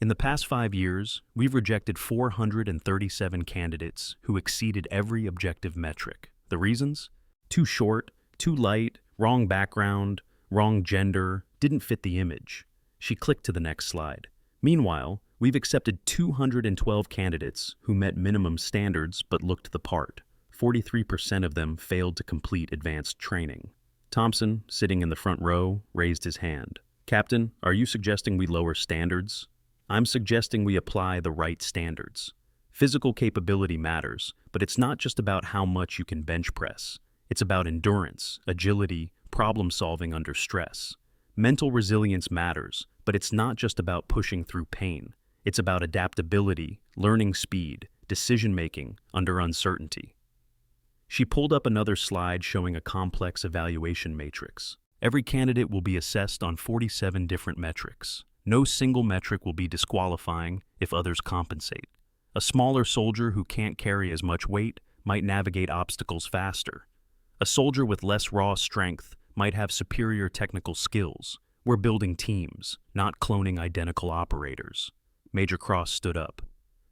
In the past 5 years, we've rejected 437 candidates who exceeded every objective metric. The reasons? Too short, too light, wrong background, wrong gender, didn't fit the image. She clicked to the next slide. Meanwhile, we've accepted 212 candidates who met minimum standards but looked the part. 43% of them failed to complete advanced training. Thompson, sitting in the front row, raised his hand. Captain, are you suggesting we lower standards? I'm suggesting we apply the right standards. Physical capability matters, but it's not just about how much you can bench press. It's about endurance, agility, problem-solving under stress. Mental resilience matters, but it's not just about pushing through pain. It's about adaptability, learning speed, decision-making under uncertainty. She pulled up another slide showing a complex evaluation matrix. Every candidate will be assessed on 47 different metrics. No single metric will be disqualifying if others compensate. A smaller soldier who can't carry as much weight might navigate obstacles faster. A soldier with less raw strength might have superior technical skills. We're building teams, not cloning identical operators. Major Cross stood up.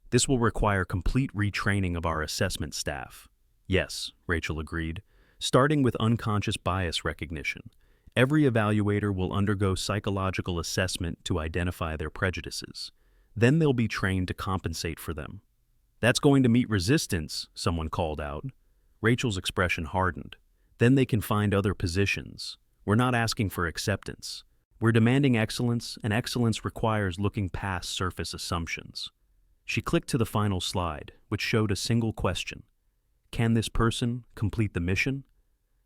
This will require complete retraining of our assessment staff. Yes, Rachel agreed, starting with unconscious bias recognition. Every evaluator will undergo psychological assessment to identify their prejudices. Then they'll be trained to compensate for them. That's going to meet resistance, someone called out. Rachel's expression hardened. Then they can find other positions. We're not asking for acceptance. We're demanding excellence, and excellence requires looking past surface assumptions. She clicked to the final slide, which showed a single question. Can this person complete the mission?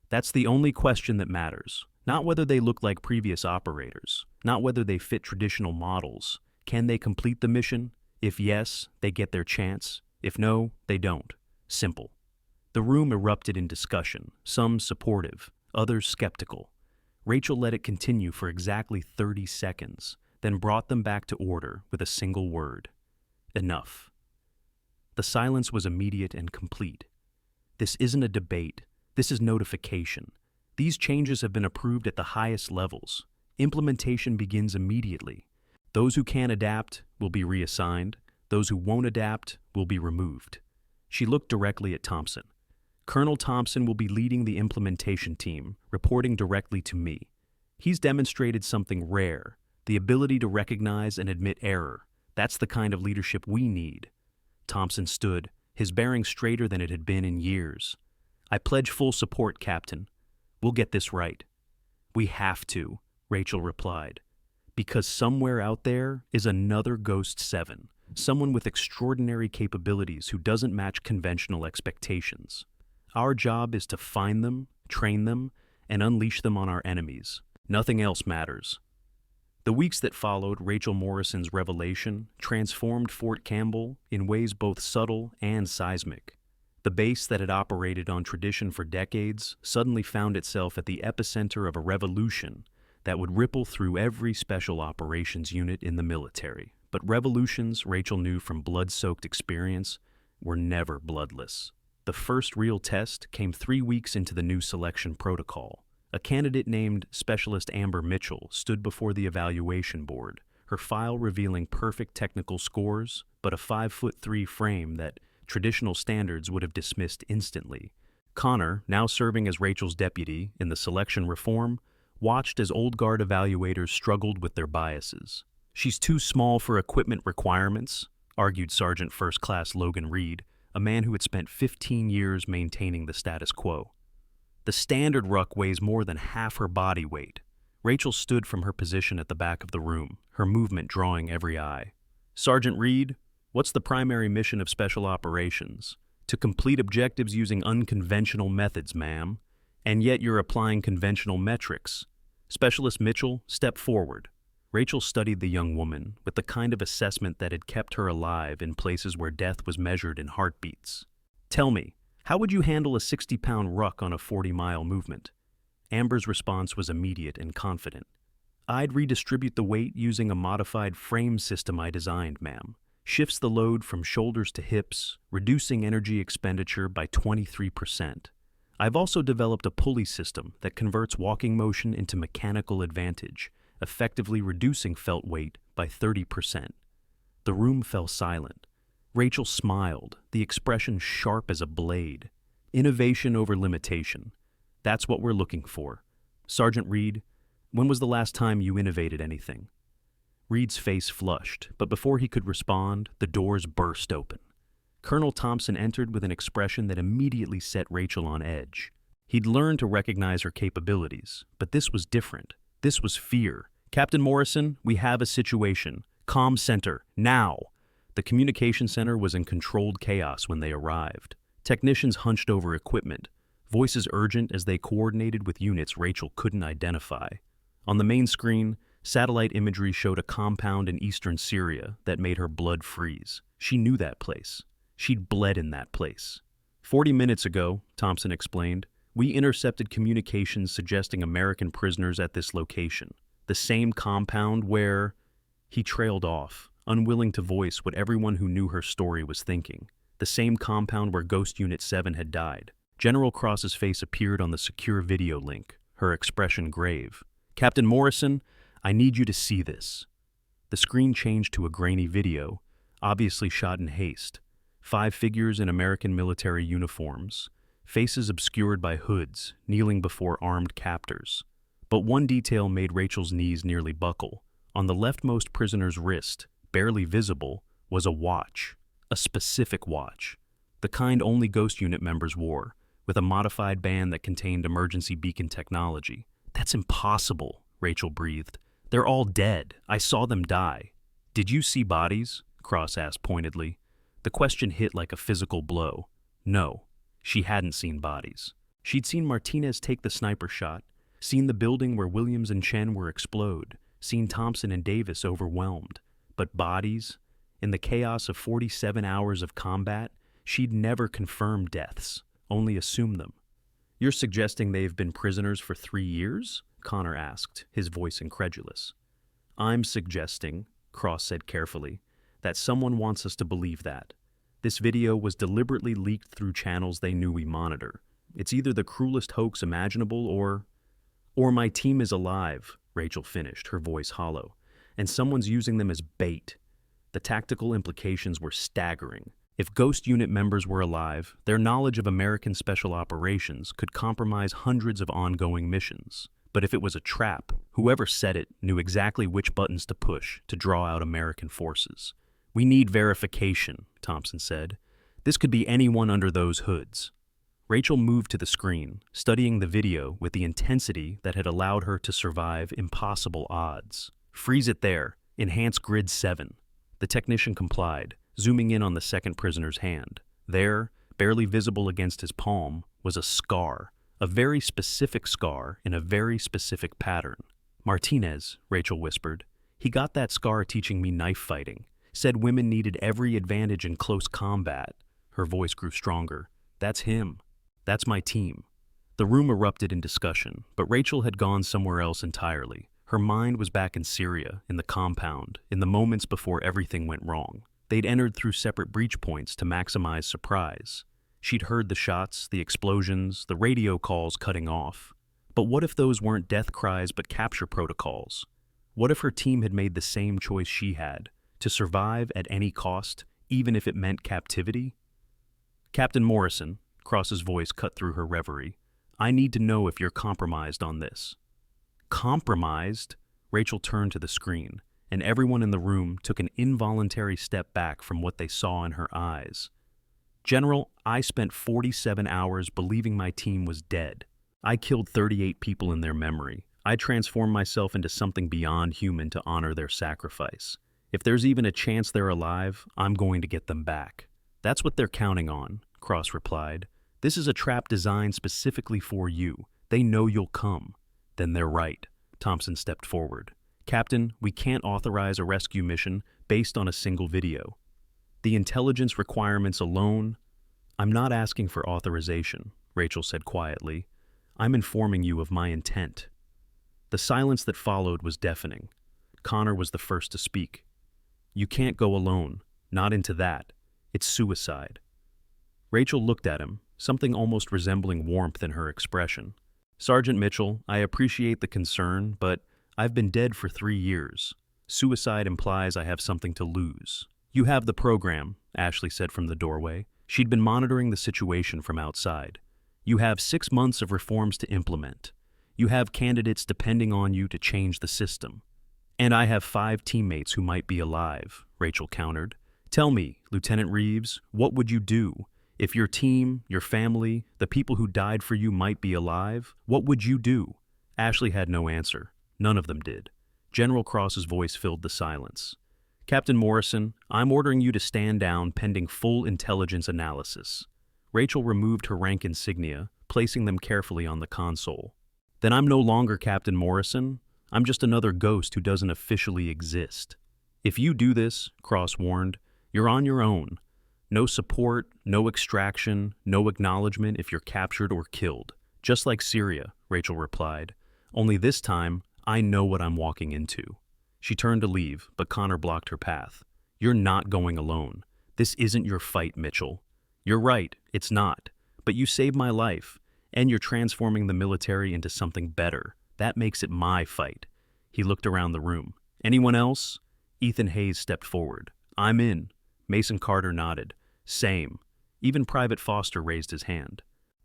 That's the only question that matters. Not whether they look like previous operators, not whether they fit traditional models. Can they complete the mission? If yes, they get their chance. If no, they don't. Simple. The room erupted in discussion, some supportive, others skeptical. Rachel let it continue for exactly 30 seconds, then brought them back to order with a single word. Enough. The silence was immediate and complete. This isn't a debate. This is notification. These changes have been approved at the highest levels. Implementation begins immediately. Those who can adapt will be reassigned. Those who won't adapt will be removed. She looked directly at Thompson. Colonel Thompson will be leading the implementation team, reporting directly to me. He's demonstrated something rare, the ability to recognize and admit error. That's the kind of leadership we need. Thompson stood, his bearing straighter than it had been in years. "I pledge full support, Captain. We'll get this right." "We have to," Rachel replied, "because somewhere out there is another Ghost 7, someone with extraordinary capabilities who doesn't match conventional expectations. Our job is to find them, train them, and unleash them on our enemies. Nothing else matters." The weeks that followed Rachel Morrison's revelation transformed Fort Campbell in ways both subtle and seismic. The base that had operated on tradition for decades suddenly found itself at the epicenter of a revolution that would ripple through every special operations unit in the military. But revolutions, Rachel knew from blood-soaked experience, were never bloodless. The first real test came 3 weeks into the new selection protocol. A candidate named Specialist Amber Mitchell stood before the evaluation board, her file revealing perfect technical scores, but a 5'3" frame that traditional standards would have dismissed instantly. Connor, now serving as Rachel's deputy in the selection reform, watched as old guard evaluators struggled with their biases. "She's too small for equipment requirements," argued Sergeant First Class Logan Reed, a man who had spent 15 years maintaining the status quo. "The standard ruck weighs more than half her body weight." Rachel stood from her position at the back of the room, her movement drawing every eye. "Sergeant Reed, what's the primary mission of Special Operations?" "To complete objectives using unconventional methods, ma'am. And yet you're applying conventional metrics." "Specialist Mitchell, step forward." Rachel studied the young woman with the kind of assessment that had kept her alive in places where death was measured in heartbeats. "Tell me, how would you handle a 60-pound ruck on a 40-mile movement?" Amber's response was immediate and confident. "I'd redistribute the weight using a modified frame system I designed, ma'am. Shifts the load from shoulders to hips, reducing energy expenditure by 23%. I've also developed a pulley system that converts walking motion into mechanical advantage, effectively reducing felt weight by 30%. The room fell silent. Rachel smiled, the expression sharp as a blade. "Innovation over limitation. That's what we're looking for. Sergeant Reed, when was the last time you innovated anything?" Reed's face flushed, but before he could respond, the doors burst open. Colonel Thompson entered with an expression that immediately set Rachel on edge. He'd learned to recognize her capabilities, but this was different. This was fear. "Captain Morrison, we have a situation. Comm center, now!" The communication center was in controlled chaos when they arrived. Technicians hunched over equipment, voices urgent as they coordinated with units Rachel couldn't identify. On the main screen, satellite imagery showed a compound in eastern Syria that made her blood freeze. She knew that place. She'd bled in that place. 40 minutes ago, Thompson explained, we intercepted communications suggesting American prisoners at this location. The same compound where... He trailed off, unwilling to voice what everyone who knew her story was thinking. The same compound where Ghost Unit 7 had died. General Cross's face appeared on the secure video link, her expression grave. "Captain Morrison, I need you to see this." The screen changed to a grainy video, obviously shot in haste. 5 figures in American military uniforms, faces obscured by hoods, kneeling before armed captors. But one detail made Rachel's knees nearly buckle. On the leftmost prisoner's wrist, barely visible, was a watch. A specific watch. The kind only Ghost Unit members wore, with a modified band that contained emergency beacon technology. "That's impossible," Rachel breathed. "They're all dead. I saw them die." "Did you see bodies?" Cross asked pointedly. The question hit like a physical blow. No, she hadn't seen bodies. She'd seen Martinez take the sniper shot, seen the building where Williams and Chen were explode, seen Thompson and Davis overwhelmed. But bodies? In the chaos of 47 hours of combat, she'd never confirmed deaths, only assumed them. "You're suggesting they've been prisoners for 3 years?" Connor asked, his voice incredulous. "I'm suggesting," Cross said carefully, "that someone wants us to believe that. This video was deliberately leaked through channels they knew we monitor. It's either the cruelest hoax imaginable or my team is alive," Rachel finished, her voice hollow, "and someone's using them as bait." The tactical implications were staggering. If Ghost Unit members were alive, their knowledge of American Special Operations could compromise hundreds of ongoing missions. But if it was a trap, whoever said it knew exactly which buttons to push to draw out American forces. "We need verification," Thompson said. This could be anyone under those hoods. Rachel moved to the screen, studying the video with the intensity that had allowed her to survive impossible odds. Freeze it there. Enhance grid 7. The technician complied, zooming in on the second prisoner's hand. There, barely visible against his palm, was a scar. A very specific scar in a very specific pattern. "Martinez," Rachel whispered. "He got that scar teaching me knife fighting. Said women needed every advantage in close combat." Her voice grew stronger. "That's him. That's my team." The room erupted in discussion, but Rachel had gone somewhere else entirely. Her mind was back in Syria, in the compound, in the moments before everything went wrong. They'd entered through separate breach points to maximize surprise. She'd heard the shots, the explosions, the radio calls cutting off. But what if those weren't death cries but capture protocols? What if her team had made the same choice she had, to survive at any cost, even if it meant captivity? "Captain Morrison," Cross's voice cut through her reverie, "I need to know if you're compromised on this." Compromised? Rachel turned to the screen, and everyone in the room took an involuntary step back from what they saw in her eyes. "General, I spent 47 hours believing my team was dead. I killed 38 people in their memory. I transformed myself into something beyond human to honor their sacrifice. If there's even a chance they're alive, I'm going to get them back." "That's what they're counting on," Cross replied. "This is a trap designed specifically for you. They know you'll come." "Then they're right." Thompson stepped forward. "Captain, we can't authorize a rescue mission based on a single video. The intelligence requirements alone—" "I'm not asking for authorization," Rachel said quietly. "I'm informing you of my intent." The silence that followed was deafening. Connor was the first to speak. "You can't go alone. Not into that. It's suicide." Rachel looked at him, something almost resembling warmth in her expression. "Sergeant Mitchell, I appreciate the concern, but I've been dead for 3 years. Suicide implies I have something to lose." "You have the program," Ashley said from the doorway. She'd been monitoring the situation from outside. "You have 6 months of reforms to implement. You have candidates depending on you to change the system." "And I have 5 teammates who might be alive," Rachel countered. "Tell me, Lieutenant Reeves, what would you do? If your team, your family, the people who died for you might be alive, what would you do?" Ashley had no answer. None of them did. General Cross's voice filled the silence. "Captain Morrison, I'm ordering you to stand down pending full intelligence analysis." Rachel removed her rank insignia, placing them carefully on the console. "Then I'm no longer Captain Morrison. I'm just another ghost who doesn't officially exist." "If you do this," Cross warned, "you're on your own. No support, no extraction, no acknowledgement if you're captured or killed. Just like Syria," Rachel replied. "Only this time, I know what I'm walking into." She turned to leave, but Connor blocked her path. "You're not going alone. This isn't your fight, Mitchell." "You're right, it's not. But you saved my life, and you're transforming the military into something better. That makes it my fight." He looked around the room. "Anyone else?" Ethan Hayes stepped forward. "I'm in." Mason Carter nodded. "Same." Even Private Foster raised his hand.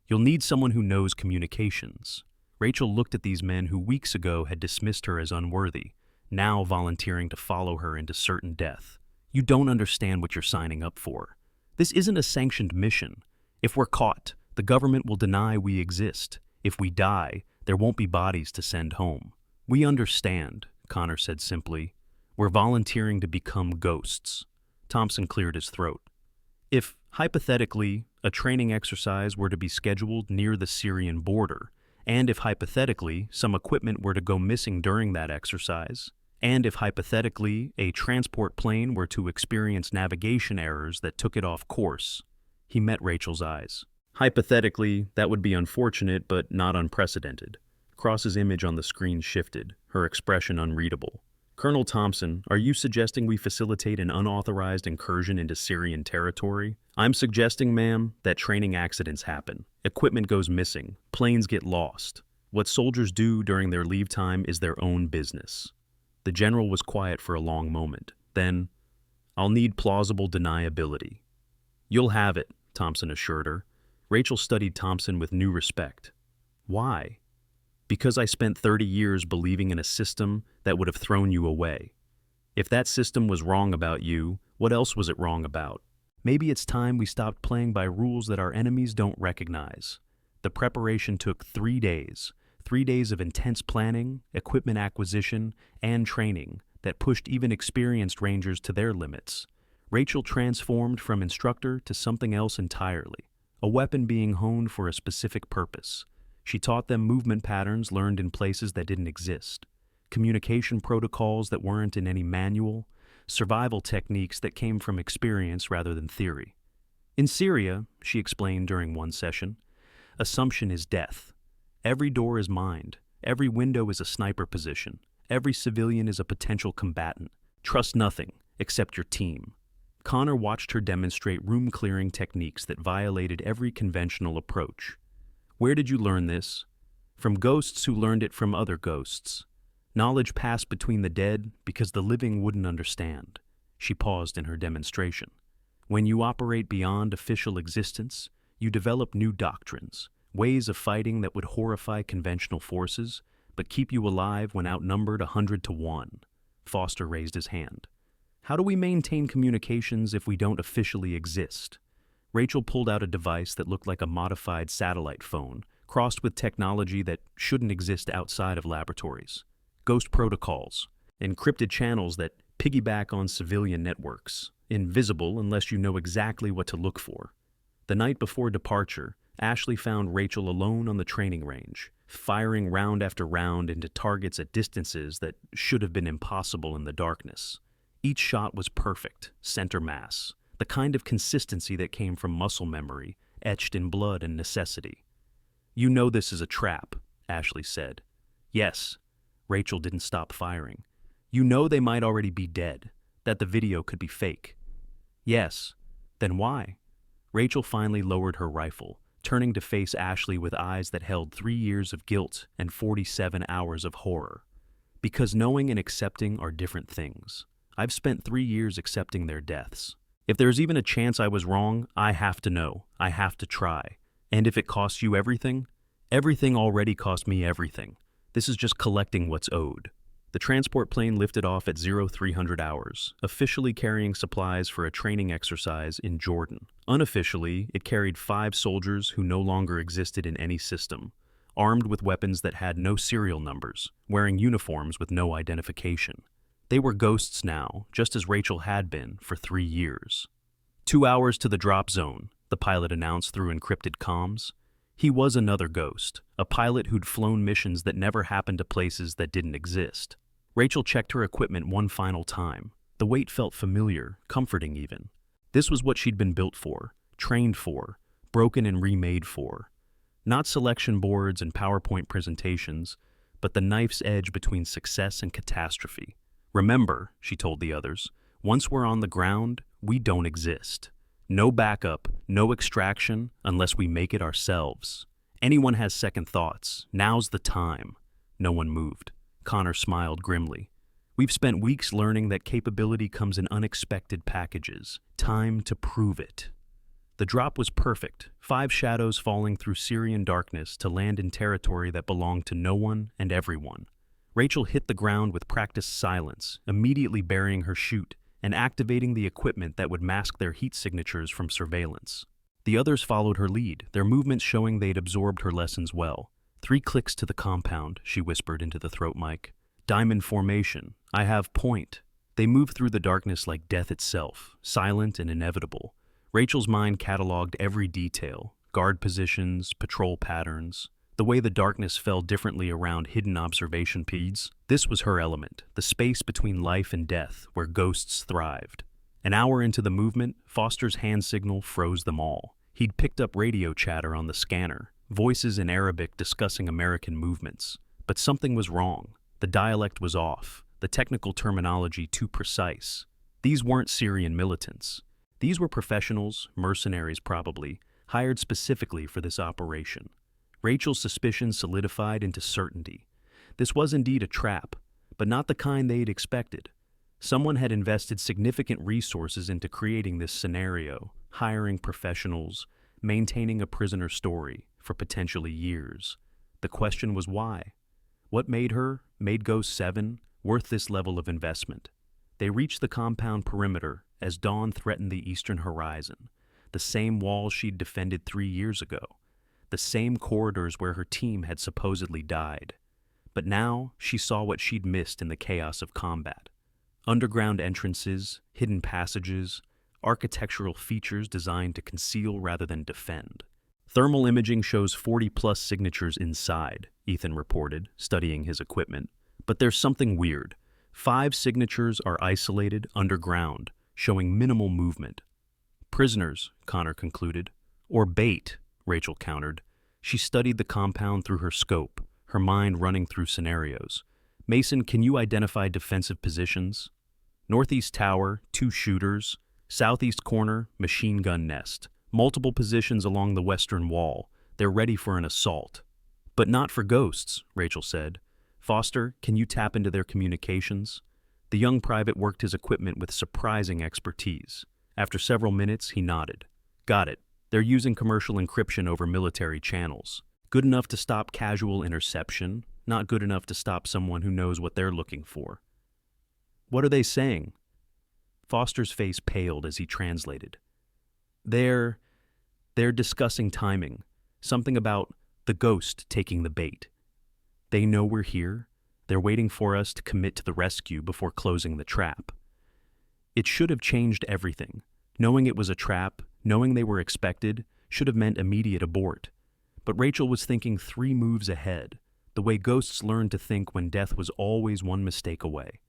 "You'll need someone who knows communications." Rachel looked at these men who weeks ago had dismissed her as unworthy, now volunteering to follow her into certain death. "You don't understand what you're signing up for. This isn't a sanctioned mission. If we're caught, the government will deny we exist. If we die, there won't be bodies to send home." "We understand," Connor said simply. "We're volunteering to become ghosts." Thompson cleared his throat. "If, hypothetically, a training exercise were to be scheduled near the Syrian border, and if hypothetically some equipment were to go missing during that exercise, and if hypothetically a transport plane were to experience navigation errors that took it off course," he met Rachel's eyes. "Hypothetically, that would be unfortunate but not unprecedented." Cross's image on the screen shifted, her expression unreadable. "Colonel Thompson, are you suggesting we facilitate an unauthorized incursion into Syrian territory?" "I'm suggesting, ma'am, that training accidents happen. Equipment goes missing. Planes get lost. What soldiers do during their leave time is their own business." The general was quiet for a long moment. Then, "I'll need plausible deniability." "You'll have it," Thompson assured her. Rachel studied Thompson with new respect. "Why?" "Because I spent 30 years believing in a system that would have thrown you away. If that system was wrong about you, what else was it wrong about?" Maybe it's time we stopped playing by rules that our enemies don't recognize. The preparation took 3 days. 3 days of intense planning, equipment acquisition, and training that pushed even experienced rangers to their limits. Rachel transformed from instructor to something else entirely, a weapon being honed for a specific purpose. She taught them movement patterns learned in places that didn't exist, communication protocols that weren't in any manual, survival techniques that came from experience rather than theory. In Syria, she explained during one session, assumption is death. Every door is mined, every window is a sniper position, every civilian is a potential combatant. Trust nothing except your team. Connor watched her demonstrate room-clearing techniques that violated every conventional approach. Where did you learn this? From ghosts who learned it from other ghosts. Knowledge passed between the dead because the living wouldn't understand. She paused in her demonstration. When you operate beyond official existence, you develop new doctrines, ways of fighting that would horrify conventional forces, but keep you alive when outnumbered 100-1. Foster raised his hand. How do we maintain communications if we don't officially exist? Rachel pulled out a device that looked like a modified satellite phone, crossed with technology that shouldn't exist outside of laboratories. Ghost protocols, encrypted channels that piggyback on civilian networks, invisible unless you know exactly what to look for. The night before departure, Ashley found Rachel alone on the training range, firing round after round into targets at distances that should have been impossible in the darkness. Each shot was perfect, center mass, the kind of consistency that came from muscle memory, etched in blood and necessity. "You know this is a trap," Ashley said. "Yes." Rachel didn't stop firing. "You know they might already be dead, that the video could be fake." "Yes." "Then why?" Rachel finally lowered her rifle, turning to face Ashley with eyes that held 3 years of guilt and 47 hours of horror. "Because knowing and accepting are different things. I've spent 3 years accepting their deaths. If there's even a chance I was wrong, I have to know. I have to try. And if it costs you everything, everything already cost me everything. This is just collecting what's owed." The transport plane lifted off at 0300 hours, officially carrying supplies for a training exercise in Jordan. Unofficially, it carried 5 soldiers who no longer existed in any system, armed with weapons that had no serial numbers, wearing uniforms with no identification. They were ghosts now, just as Rachel had been for 3 years. 2 hours to the drop zone, the pilot announced through encrypted comms. He was another ghost, a pilot who'd flown missions that never happened to places that didn't exist. Rachel checked her equipment one final time. The weight felt familiar, comforting even. This was what she'd been built for, trained for, broken and remade for. Not selection boards and PowerPoint presentations, but the knife's edge between success and catastrophe. "Remember," she told the others, "once we're on the ground, we don't exist. No backup, no extraction, unless we make it ourselves. Anyone has second thoughts, now's the time." No one moved. Connor smiled grimly. "We've spent weeks learning that capability comes in unexpected packages. Time to prove it." The drop was perfect, 5 shadows falling through Syrian darkness to land in territory that belonged to no one and everyone. Rachel hit the ground with practiced silence, immediately burying her chute and activating the equipment that would mask their heat signatures from surveillance. The others followed her lead, their movements showing they'd absorbed her lessons well. 3 clicks to the compound, she whispered into the throat mic. "Diamond formation. I have point." They moved through the darkness like death itself, silent and inevitable. Rachel's mind cataloged every detail, guard positions, patrol patterns, the way the darkness fell differently around hidden observation peeds. This was her element, the space between life and death where ghosts thrived. An hour into the movement, Foster's hand signal froze them all. He'd picked up radio chatter on the scanner, voices in Arabic discussing American movements. But something was wrong. The dialect was off, the technical terminology too precise. These weren't Syrian militants. These were professionals, mercenaries probably, hired specifically for this operation. Rachel's suspicions solidified into certainty. This was indeed a trap, but not the kind they'd expected. Someone had invested significant resources into creating this scenario, hiring professionals, maintaining a prisoner story for potentially years. The question was why? What made Ghost 7, worth this level of investment? They reached the compound perimeter, as dawn threatened the eastern horizon. The same walls she'd defended 3 years ago. The same corridors where her team had supposedly died. But now she saw what she'd missed in the chaos of combat. Underground entrances, hidden passages, architectural features designed to conceal rather than defend. Thermal imaging shows 40-plus signatures inside, Ethan reported, studying his equipment. But there's something weird. 5 signatures are isolated, underground, showing minimal movement. Prisoners, Connor concluded. Or bait, Rachel countered. She studied the compound through her scope, her mind running through scenarios. Mason, can you identify defensive positions? Northeast tower, 2 shooters. Southeast corner, machine gun nest. Multiple positions along the western wall. They're ready for an assault. But not for ghosts, Rachel said. Foster, can you tap into their communications? The young private worked his equipment with surprising expertise. After several minutes, he nodded. Got it. They're using commercial encryption over military channels. Good enough to stop casual interception, not good enough to stop someone who knows what they're looking for. What are they saying? Foster's face paled as he translated. They're discussing timing. Something about the ghost taking the bait. They know we're here. They're waiting for us to commit to the rescue before closing the trap. It should have changed everything. Knowing it was a trap, knowing they were expected, should have meant immediate abort. But Rachel was thinking 3 moves ahead, the way ghosts learn to think when death was always one mistake away.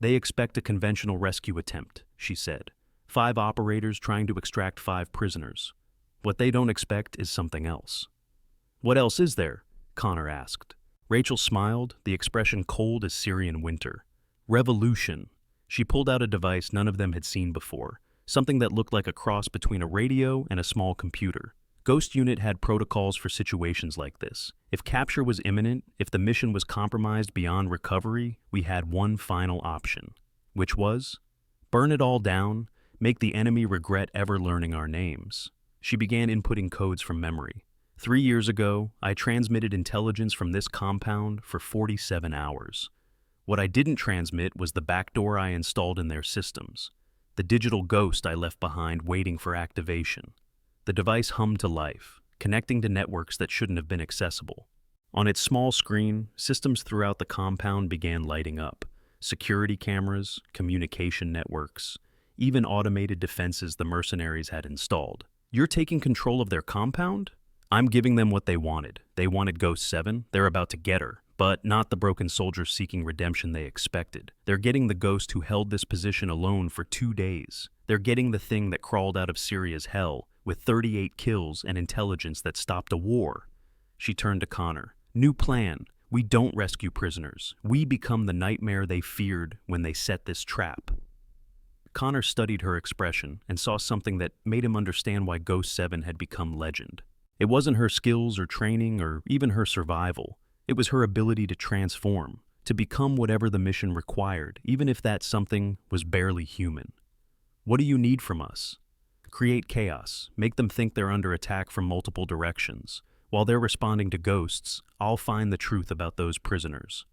They expect a conventional rescue attempt, she said. 5 operators trying to extract 5 prisoners. What they don't expect is something else. What else is there? Connor asked. Rachel smiled, the expression cold as Syrian winter. Revolution. She pulled out a device none of them had seen before, something that looked like a cross between a radio and a small computer. Ghost Unit had protocols for situations like this. If capture was imminent, if the mission was compromised beyond recovery, we had one final option. Which was? Burn it all down, make the enemy regret ever learning our names. She began inputting codes from memory. 3 years ago, I transmitted intelligence from this compound for 47 hours. What I didn't transmit was the backdoor I installed in their systems, the digital ghost I left behind waiting for activation. The device hummed to life, connecting to networks that shouldn't have been accessible. On its small screen, systems throughout the compound began lighting up. Security cameras, communication networks, even automated defenses the mercenaries had installed. You're taking control of their compound? I'm giving them what they wanted. They wanted Ghost 7. They're about to get her. But not the broken soldier seeking redemption they expected. They're getting the ghost who held this position alone for 2 days. They're getting the thing that crawled out of Syria's hell, with 38 kills and intelligence that stopped a war. She turned to Connor. New plan. We don't rescue prisoners. We become the nightmare they feared when they set this trap. Connor studied her expression and saw something that made him understand why Ghost 7 had become legend. It wasn't her skills or training or even her survival. It was her ability to transform, to become whatever the mission required, even if that something was barely human. What do you need from us? Create chaos, make them think they're under attack from multiple directions. While they're responding to ghosts, I'll find the truth about those prisoners.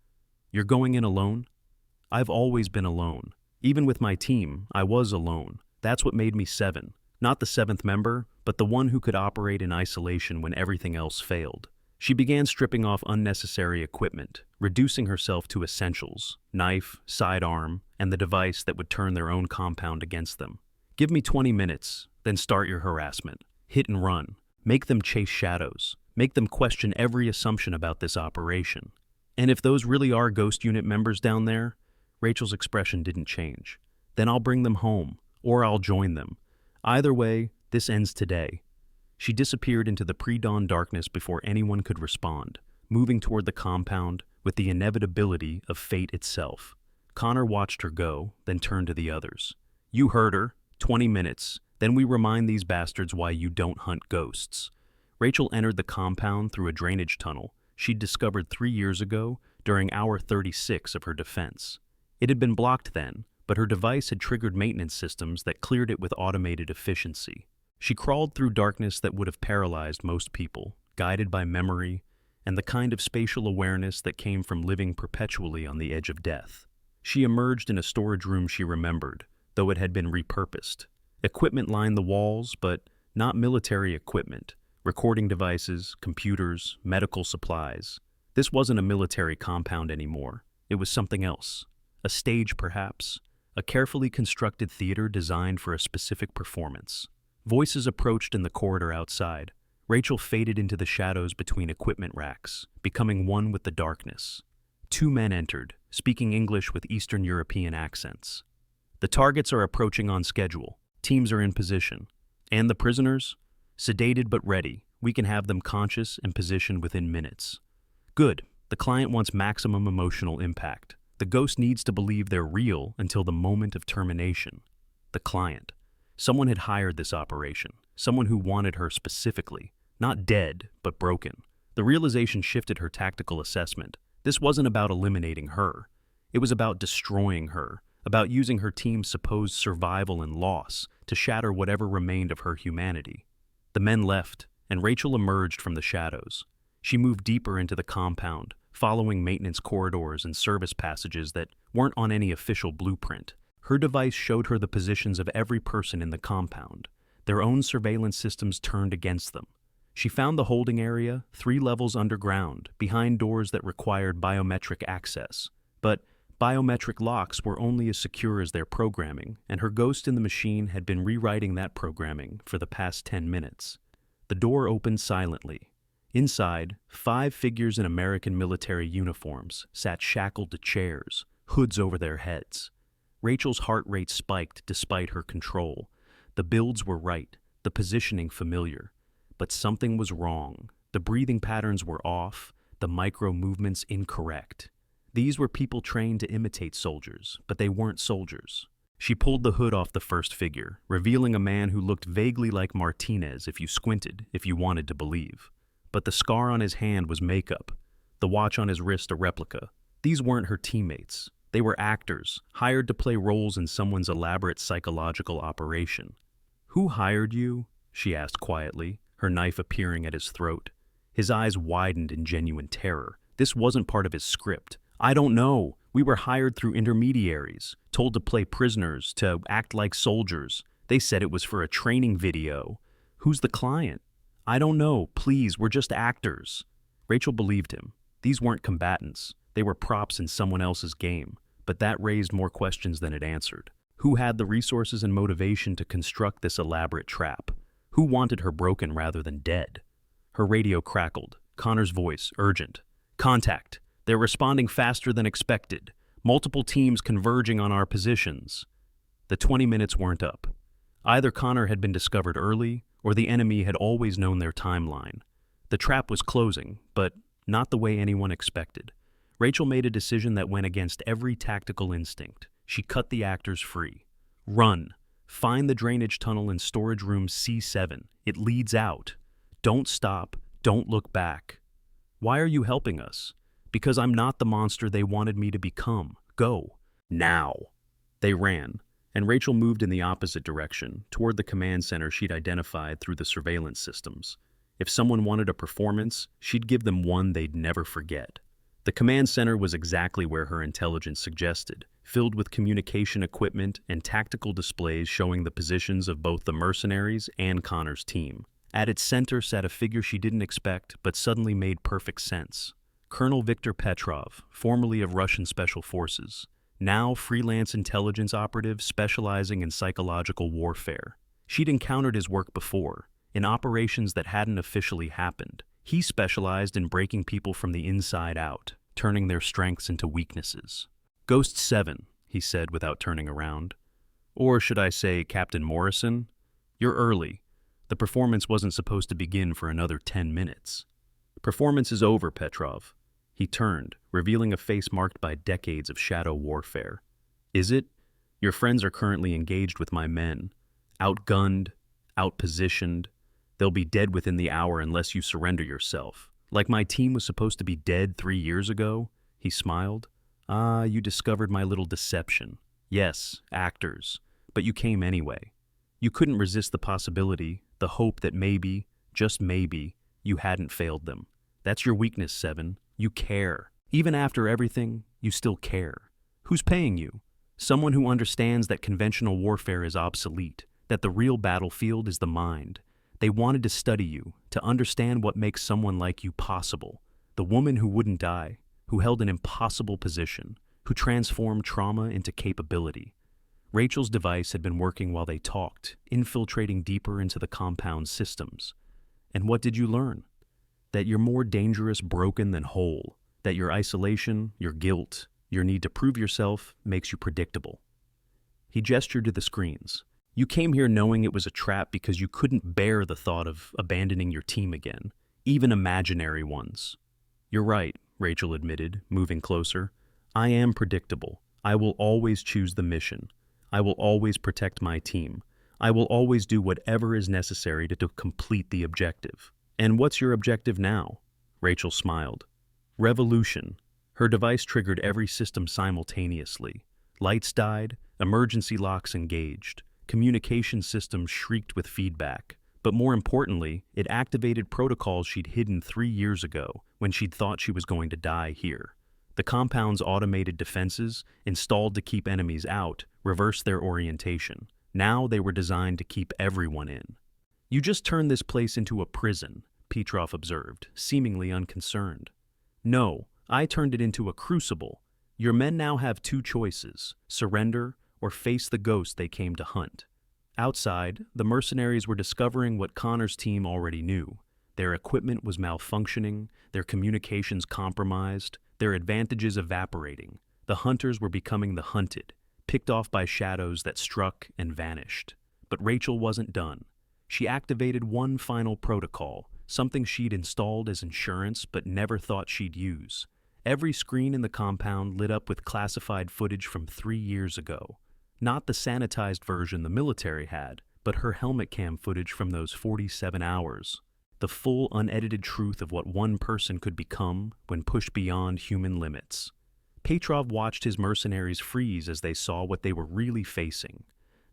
You're going in alone? I've always been alone. Even with my team, I was alone. That's what made me 7. Not the 7th member, but the one who could operate in isolation when everything else failed. She began stripping off unnecessary equipment, reducing herself to essentials, knife, sidearm, and the device that would turn their own compound against them. Give me 20 minutes, then start your harassment. Hit and run. Make them chase shadows. Make them question every assumption about this operation. And if those really are Ghost Unit members down there, Rachel's expression didn't change. Then I'll bring them home, or I'll join them. Either way, this ends today. She disappeared into the pre-dawn darkness before anyone could respond, moving toward the compound with the inevitability of fate itself. Connor watched her go, then turned to the others. You heard her. 20 minutes. Then we remind these bastards why you don't hunt ghosts. Rachel entered the compound through a drainage tunnel she'd discovered 3 years ago during hour 36 of her defense. It had been blocked then, but her device had triggered maintenance systems that cleared it with automated efficiency. She crawled through darkness that would have paralyzed most people, guided by memory and the kind of spatial awareness that came from living perpetually on the edge of death. She emerged in a storage room she remembered, though it had been repurposed. Equipment lined the walls, but not military equipment. Recording devices, computers, medical supplies. This wasn't a military compound anymore. It was something else. A stage, perhaps. A carefully constructed theater designed for a specific performance. Voices approached in the corridor outside. Rachel faded into the shadows between equipment racks, becoming one with the darkness. Two men entered, speaking English with Eastern European accents. The targets are approaching on schedule. Teams are in position. And the prisoners? Sedated but ready. We can have them conscious and positioned within minutes. Good. The client wants maximum emotional impact. The ghost needs to believe they're real until the moment of termination. The client. Someone had hired this operation. Someone who wanted her specifically. Not dead, but broken. The realization shifted her tactical assessment. This wasn't about eliminating her. It was about destroying her, about using her team's supposed survival and loss to shatter whatever remained of her humanity. The men left, and Rachel emerged from the shadows. She moved deeper into the compound, following maintenance corridors and service passages that weren't on any official blueprint. Her device showed her the positions of every person in the compound. Their own surveillance systems turned against them. She found the holding area 3 levels underground, behind doors that required biometric access. But biometric locks were only as secure as their programming, and her ghost in the machine had been rewriting that programming for the past 10 minutes. The door opened silently. Inside, 5 figures in American military uniforms sat shackled to chairs, hoods over their heads. Rachel's heart rate spiked despite her control. The builds were right, the positioning familiar. But something was wrong. The breathing patterns were off, the micro-movements incorrect. These were people trained to imitate soldiers, but they weren't soldiers. She pulled the hood off the first figure, revealing a man who looked vaguely like Martinez if you squinted, if you wanted to believe. But the scar on his hand was makeup, the watch on his wrist a replica. These weren't her teammates. They were actors, hired to play roles in someone's elaborate psychological operation. "Who hired you?" she asked quietly, her knife appearing at his throat. His eyes widened in genuine terror. This wasn't part of his script. "I don't know. We were hired through intermediaries, told to play prisoners, to act like soldiers. They said it was for a training video." "Who's the client?" "I don't know. Please, we're just actors." Rachel believed him. These weren't combatants. They were props in someone else's game. But that raised more questions than it answered. Who had the resources and motivation to construct this elaborate trap? Who wanted her broken rather than dead? Her radio crackled. Connor's voice, urgent. "Contact. They're responding faster than expected. Multiple teams converging on our positions." The 20 minutes weren't up. Either Connor had been discovered early, or the enemy had always known their timeline. The trap was closing, but not the way anyone expected. Rachel made a decision that went against every tactical instinct. She cut the actors free. "Run. Find the drainage tunnel in storage room C7. It leads out. Don't stop. Don't look back." "Why are you helping us?" "Because I'm not the monster they wanted me to become. Go. Now." They ran, and Rachel moved in the opposite direction, toward the command center she'd identified through the surveillance systems. If someone wanted a performance, she'd give them one they'd never forget. The command center was exactly where her intelligence suggested, filled with communication equipment and tactical displays showing the positions of both the mercenaries and Connor's team. At its center sat a figure she didn't expect, but suddenly made perfect sense. Colonel Viktor Petrov, formerly of Russian Special Forces, now freelance intelligence operative specializing in psychological warfare. She'd encountered his work before, in operations that hadn't officially happened. He specialized in breaking people from the inside out, turning their strengths into weaknesses. "Ghost 7, he said without turning around. "Or should I say Captain Morrison? You're early. The performance wasn't supposed to begin for another 10 minutes. "Performance is over, Petrov." He turned, revealing a face marked by decades of shadow warfare. "Is it? Your friends are currently engaged with my men. Outgunned, outpositioned. They'll be dead within the hour unless you surrender yourself. Like my team was supposed to be dead 3 years ago?" He smiled. "Ah, you discovered my little deception. Yes, actors. But you came anyway. You couldn't resist the possibility, the hope that maybe, just maybe, you hadn't failed them. That's your weakness, 7. You care. Even after everything, you still care. Who's paying you? Someone who understands that conventional warfare is obsolete, that the real battlefield is the mind. They wanted to study you, to understand what makes someone like you possible. The woman who wouldn't die, who held an impossible position, who transformed trauma into capability. Rachel's device had been working while they talked, infiltrating deeper into the compound's systems. And what did you learn? That you're more dangerous broken than whole, that your isolation, your guilt, your need to prove yourself makes you predictable. He gestured to the screens. You came here knowing it was a trap because you couldn't bear the thought of abandoning your team again, even imaginary ones. You're right, Rachel admitted, moving closer. I am predictable. I will always choose the mission. I will always protect my team. I will always do whatever is necessary to complete the objective. And what's your objective now? Rachel smiled. Revolution. Her device triggered every system simultaneously. Lights died, emergency locks engaged, communication systems shrieked with feedback. But more importantly, it activated protocols she'd hidden 3 years ago when she'd thought she was going to die here. The compound's automated defenses, installed to keep enemies out, reversed their orientation. Now they were designed to keep everyone in. You just turned this place into a prison, Petrov observed, seemingly unconcerned. No, I turned it into a crucible. Your men now have 2 choices, surrender or face the ghost they came to hunt. Outside, the mercenaries were discovering what Connor's team already knew. Their equipment was malfunctioning, their communications compromised, their advantages evaporating. The hunters were becoming the hunted, picked off by shadows that struck and vanished. But Rachel wasn't done. She activated one final protocol, something she'd installed as insurance but never thought she'd use. Every screen in the compound lit up with classified footage from 3 years ago. Not the sanitized version the military had, but her helmet cam footage from those 47 hours. The full, unedited truth of what one person could become when pushed beyond human limits. Petrov watched his mercenaries freeze as they saw what they were really facing.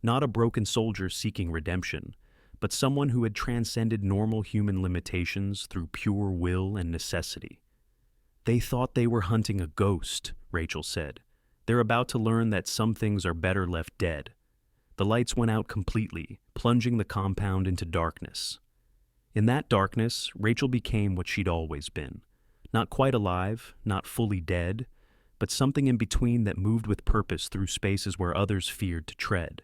Not a broken soldier seeking redemption, but someone who had transcended normal human limitations through pure will and necessity. They thought they were hunting a ghost, Rachel said. They're about to learn that some things are better left dead. The lights went out completely, plunging the compound into darkness. In that darkness, Rachel became what she'd always been. Not quite alive, not fully dead, but something in between that moved with purpose through spaces where others feared to tread.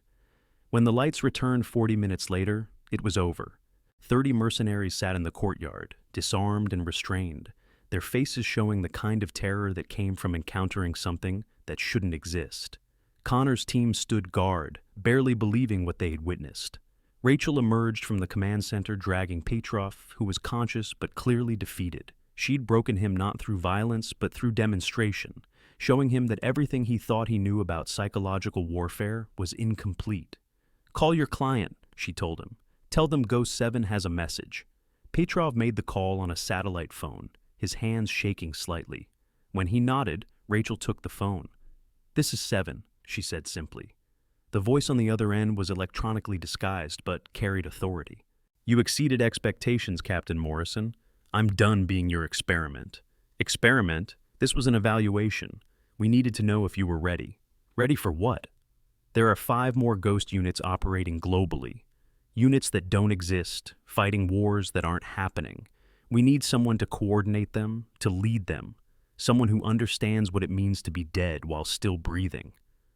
When the lights returned 40 minutes later, it was over. 30 mercenaries sat in the courtyard, disarmed and restrained, their faces showing the kind of terror that came from encountering something that shouldn't exist. Connor's team stood guard, barely believing what they had witnessed. Rachel emerged from the command center dragging Petrov, who was conscious but clearly defeated. She'd broken him not through violence but through demonstration, showing him that everything he thought he knew about psychological warfare was incomplete. "Call your client," she told him. "Tell them Ghost 7 has a message." Petrov made the call on a satellite phone, his hands shaking slightly. When he nodded, Rachel took the phone. "This is 7, she said simply. The voice on the other end was electronically disguised, but carried authority. "You exceeded expectations, Captain Morrison. I'm done being your experiment." "Experiment? This was an evaluation. We needed to know if you were ready." "Ready for what?" "There are 5 more Ghost units operating globally. Units that don't exist, fighting wars that aren't happening. We need someone to coordinate them, to lead them. Someone who understands what it means to be dead while still breathing."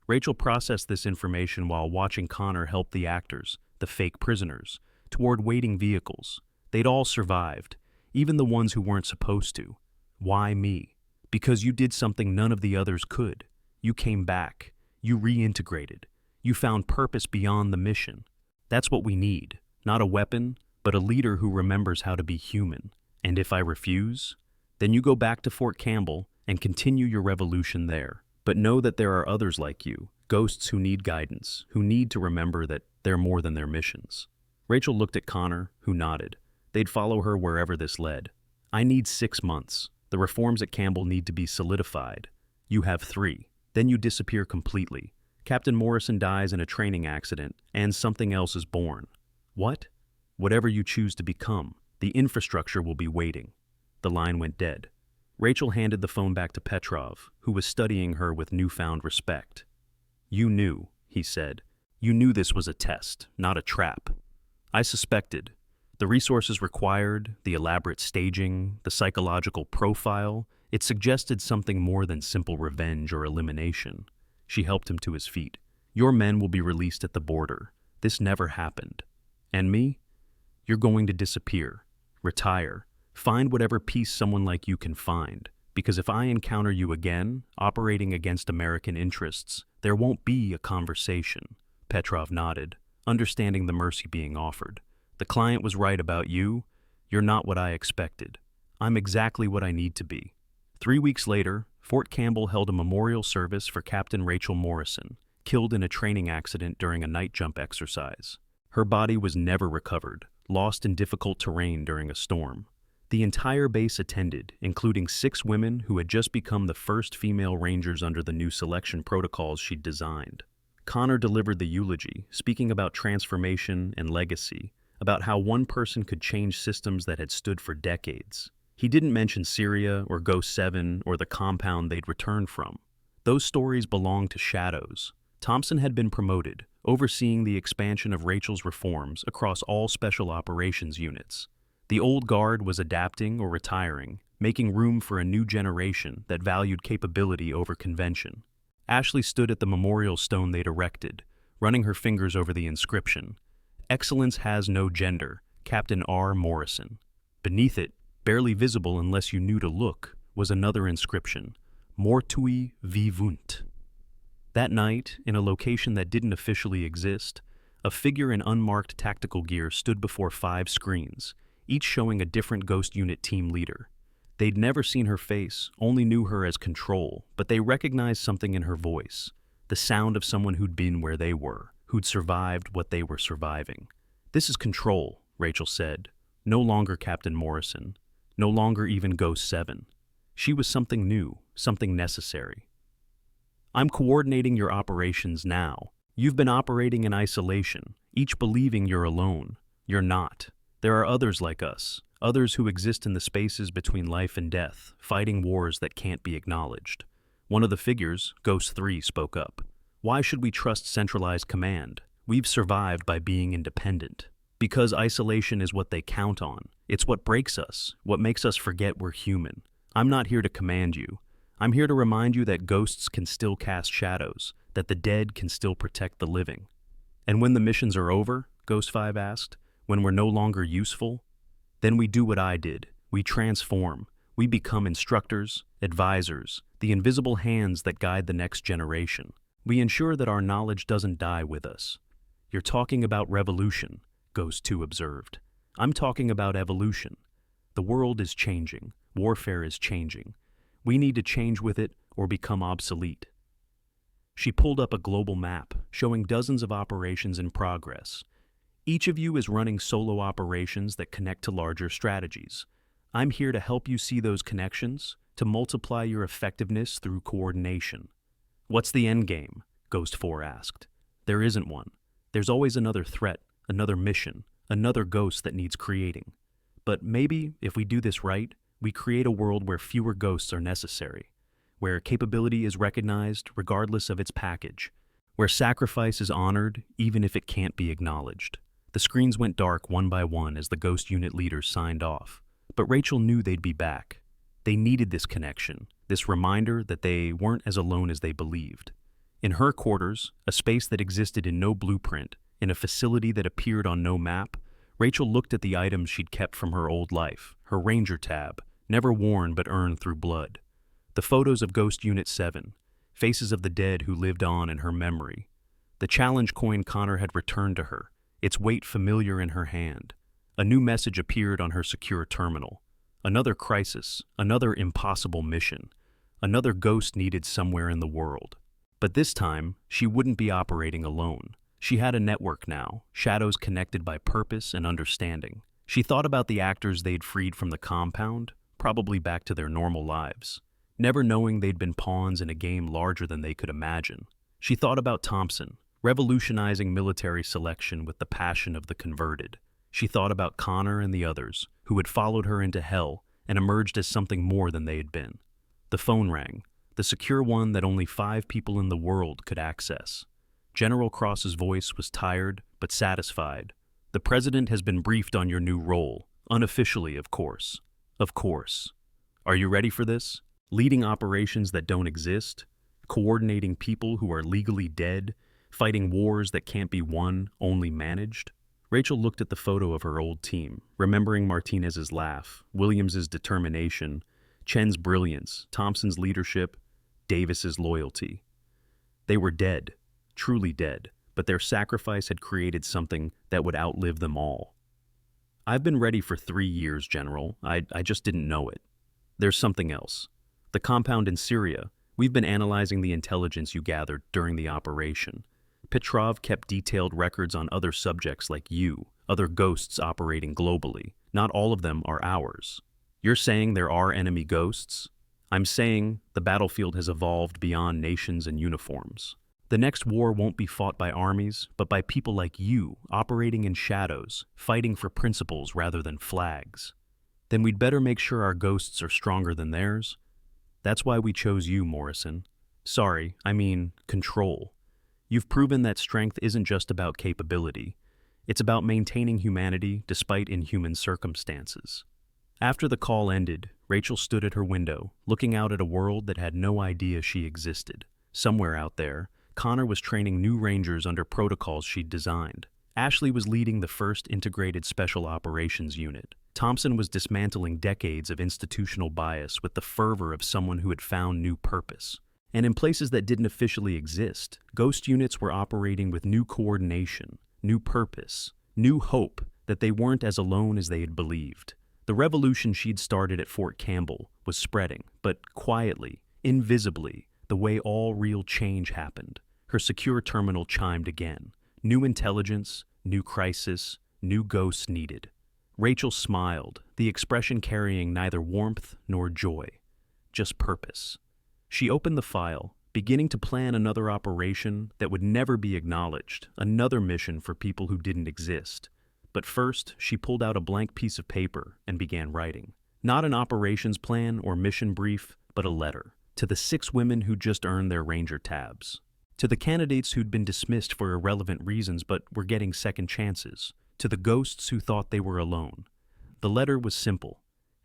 Rachel processed this information while watching Connor help the actors, the fake prisoners, toward waiting vehicles. They'd all survived, even the ones who weren't supposed to. Why me? Because you did something none of the others could. You came back. You reintegrated. You found purpose beyond the mission. That's what we need. Not a weapon, but a leader who remembers how to be human. And if I refuse, then you go back to Fort Campbell and continue your revolution there. But know that there are others like you, ghosts who need guidance, who need to remember that they're more than their missions. Rachel looked at Connor, who nodded. They'd follow her wherever this led. "I need 6 months. The reforms at Campbell need to be solidified. You have 3. Then you disappear completely. Captain Morrison dies in a training accident, and something else is born." "What?" "Whatever you choose to become, the infrastructure will be waiting." The line went dead. Rachel handed the phone back to Petrov, who was studying her with newfound respect. "You knew," he said. "You knew this was a test, not a trap." I suspected. The resources required, the elaborate staging, the psychological profile, it suggested something more than simple revenge or elimination. She helped him to his feet. "Your men will be released at the border. This never happened. And me? You're going to disappear, retire, find whatever peace someone like you can find. Because if I encounter you again, operating against American interests, there won't be a conversation." Petrov nodded, understanding the mercy being offered. "The client was right about you. You're not what I expected. I'm exactly what I need to be." 3 weeks later, Fort Campbell held a memorial service for Captain Rachel Morrison, killed in a training accident during a night jump exercise. Her body was never recovered, lost in difficult terrain during a storm. The entire base attended, including 6 women who had just become the first female rangers under the new selection protocols she'd designed. Connor delivered the eulogy, speaking about transformation and legacy, about how one person could change systems that had stood for decades. He didn't mention Syria or Ghost 7 or the compound they'd returned from. Those stories belonged to shadows. Thompson had been promoted, overseeing the expansion of Rachel's reforms across all special operations units. The old guard was adapting or retiring, making room for a new generation that valued capability over convention. Ashley stood at the memorial stone they'd erected, running her fingers over the inscription. "Excellence has no gender, Captain R. Morrison." Beneath it, barely visible unless you knew to look, was another inscription, "Mortui vivunt." That night, in a location that didn't officially exist, a figure in unmarked tactical gear stood before 5 screens, each showing a different Ghost Unit team leader. They'd never seen her face, only knew her as Control, but they recognized something in her voice, the sound of someone who'd been where they were, who'd survived what they were surviving. "This is Control," Rachel said. "No longer Captain Morrison. No longer even Ghost 7. She was something new, something necessary. I'm coordinating your operations now. You've been operating in isolation, each believing you're alone. You're not. There are others like us, others who exist in the spaces between life and death, fighting wars that can't be acknowledged." One of the figures, Ghost 3, spoke up. "Why should we trust centralized command? We've survived by being independent. Because isolation is what they count on. It's what breaks us, what makes us forget we're human. I'm not here to command you. I'm here to remind you that ghosts can still cast shadows, that the dead can still protect the living." "And when the missions are over," Ghost 5 asked, "when we're no longer useful, then we do what I did. We transform. We become instructors, advisors, the invisible hands that guide the next generation. We ensure that our knowledge doesn't die with us." "You're talking about revolution," Ghost 2 observed. "I'm talking about evolution. The world is changing. Warfare is changing. We need to change with it or become obsolete." She pulled up a global map, showing dozens of operations in progress. "Each of you is running solo operations that connect to larger strategies. I'm here to help you see those connections, to multiply your effectiveness through coordination." "What's the end game?" Ghost 4 asked. "There isn't one. There's always another threat, another mission, another ghost that needs creating. But maybe, if we do this right, we create a world where fewer ghosts are necessary, where capability is recognized regardless of its package, where sacrifice is honored even if it can't be acknowledged." The screens went dark one by one as the Ghost Unit leaders signed off, but Rachel knew they'd be back. They needed this connection, this reminder that they weren't as alone as they believed. In her quarters, a space that existed in no blueprint, in a facility that appeared on no map, Rachel looked at the items she'd kept from her old life, her Ranger tab, never worn but earned through blood. The photos of Ghost Unit 7, faces of the dead who lived on in her memory. The challenge coin Connor had returned to her, its weight familiar in her hand. A new message appeared on her secure terminal. Another crisis, another impossible mission. Another ghost needed somewhere in the world. But this time, she wouldn't be operating alone. She had a network now, shadows connected by purpose and understanding. She thought about the actors they'd freed from the compound, probably back to their normal lives, never knowing they'd been pawns in a game larger than they could imagine. She thought about Thompson, revolutionizing military selection with the passion of the converted. She thought about Connor and the others, who had followed her into hell and emerged as something more than they had been. The phone rang. the secure one that only 5 people in the world could access. General Cross's voice was tired but satisfied. The president has been briefed on your new role, unofficially, of course. Of course. Are you ready for this? Leading operations that don't exist, coordinating people who are legally dead, fighting wars that can't be won, only managed? Rachel looked at the photo of her old team, remembering Martinez's laugh, Williams's determination, Chen's brilliance, Thompson's leadership, Davis's loyalty. They were dead, truly dead, but their sacrifice had created something that would outlive them all. I've been ready for 3 years, General. I just didn't know it. There's something else. The compound in Syria, we've been analyzing the intelligence you gathered during the operation. Petrov kept detailed records on other subjects like you, other ghosts operating globally. Not all of them are ours. You're saying there are enemy ghosts? I'm saying the battlefield has evolved beyond nations and uniforms. The next war won't be fought by armies, but by people like you, operating in shadows, fighting for principles rather than flags. Then we'd better make sure our ghosts are stronger than theirs. That's why we chose you, Morrison. Sorry, I mean control. You've proven that strength isn't just about capability. It's about maintaining humanity despite inhuman circumstances. After the call ended, Rachel stood at her window, looking out at a world that had no idea she existed. Somewhere out there, Connor was training new Rangers under protocols she'd designed. Ashley was leading the first integrated special operations unit. Thompson was dismantling decades of institutional bias with the fervor of someone who had found new purpose. And in places that didn't officially exist, ghost units were operating with new coordination, new purpose, new hope that they weren't as alone as they had believed. The revolution she'd started at Fort Campbell was spreading, but quietly, invisibly, the way all real change happened. Her secure terminal chimed again. New intelligence, new crisis, new ghosts needed. Rachel smiled, the expression carrying neither warmth nor joy, just purpose. She opened the file, beginning to plan another operation that would never be acknowledged, another mission for people who didn't exist. But first, she pulled out a blank piece of paper and began writing. Not an operations plan or mission brief, but a letter. To the 6 women who'd just earned their Ranger tabs. To the candidates who'd been dismissed for irrelevant reasons but were getting second chances. To the ghosts who thought they were alone. The letter was simple.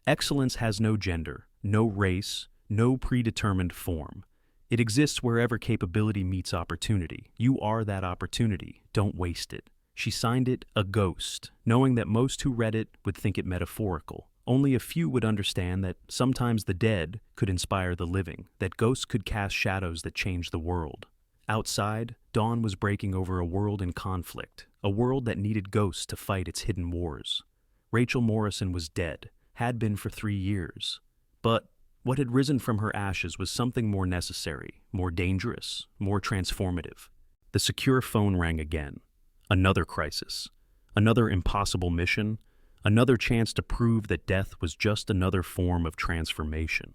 Excellence has no gender, no race, no predetermined form. It exists wherever capability meets opportunity. You are that opportunity. Don't waste it. She signed it, A Ghost, knowing that most who read it would think it metaphorical. Only a few would understand that sometimes the dead could inspire the living, that ghosts could cast shadows that changed the world. Outside, dawn was breaking over a world in conflict, a world that needed ghosts to fight its hidden wars. Rachel Morrison was dead, had been for 3 years. But what had risen from her ashes was something more necessary, more dangerous, more transformative. The secure phone rang again. Another crisis, another impossible mission, another chance to prove that death was just another form of transformation.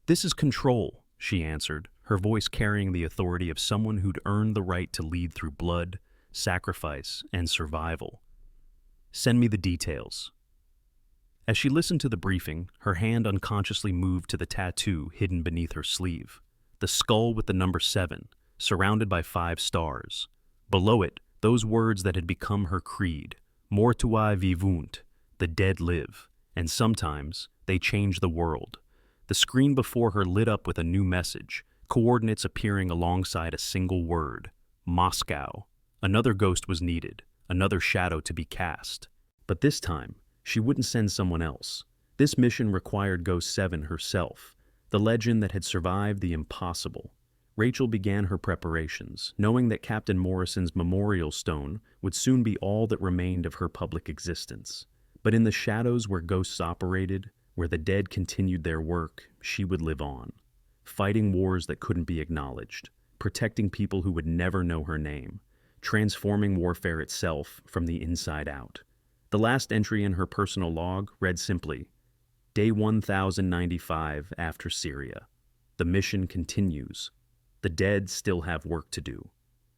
"This is Control," she answered, her voice carrying the authority of someone who'd earned the right to lead through blood, sacrifice, and survival. "Send me the details." As she listened to the briefing, her hand unconsciously moved to the tattoo hidden beneath her sleeve. The skull with the number 7, surrounded by 5 stars. Below it, those words that had become her creed. Mortua vivunt, the dead live, and sometimes they change the world. The screen before her lit up with a new message, coordinates appearing alongside a single word. Moscow. Another ghost was needed, another shadow to be cast. But this time, she wouldn't send someone else. This mission required Ghost 7 herself, the legend that had survived the impossible. Rachel began her preparations, knowing that Captain Morrison's memorial stone would soon be all that remained of her public existence. But in the shadows where ghosts operated, where the dead continued their work, she would live on, fighting wars that couldn't be acknowledged, protecting people who would never know her name, transforming warfare itself from the inside out. The last entry in her personal log read simply, Day 1095 after Syria. The mission continues. The dead still have work to do.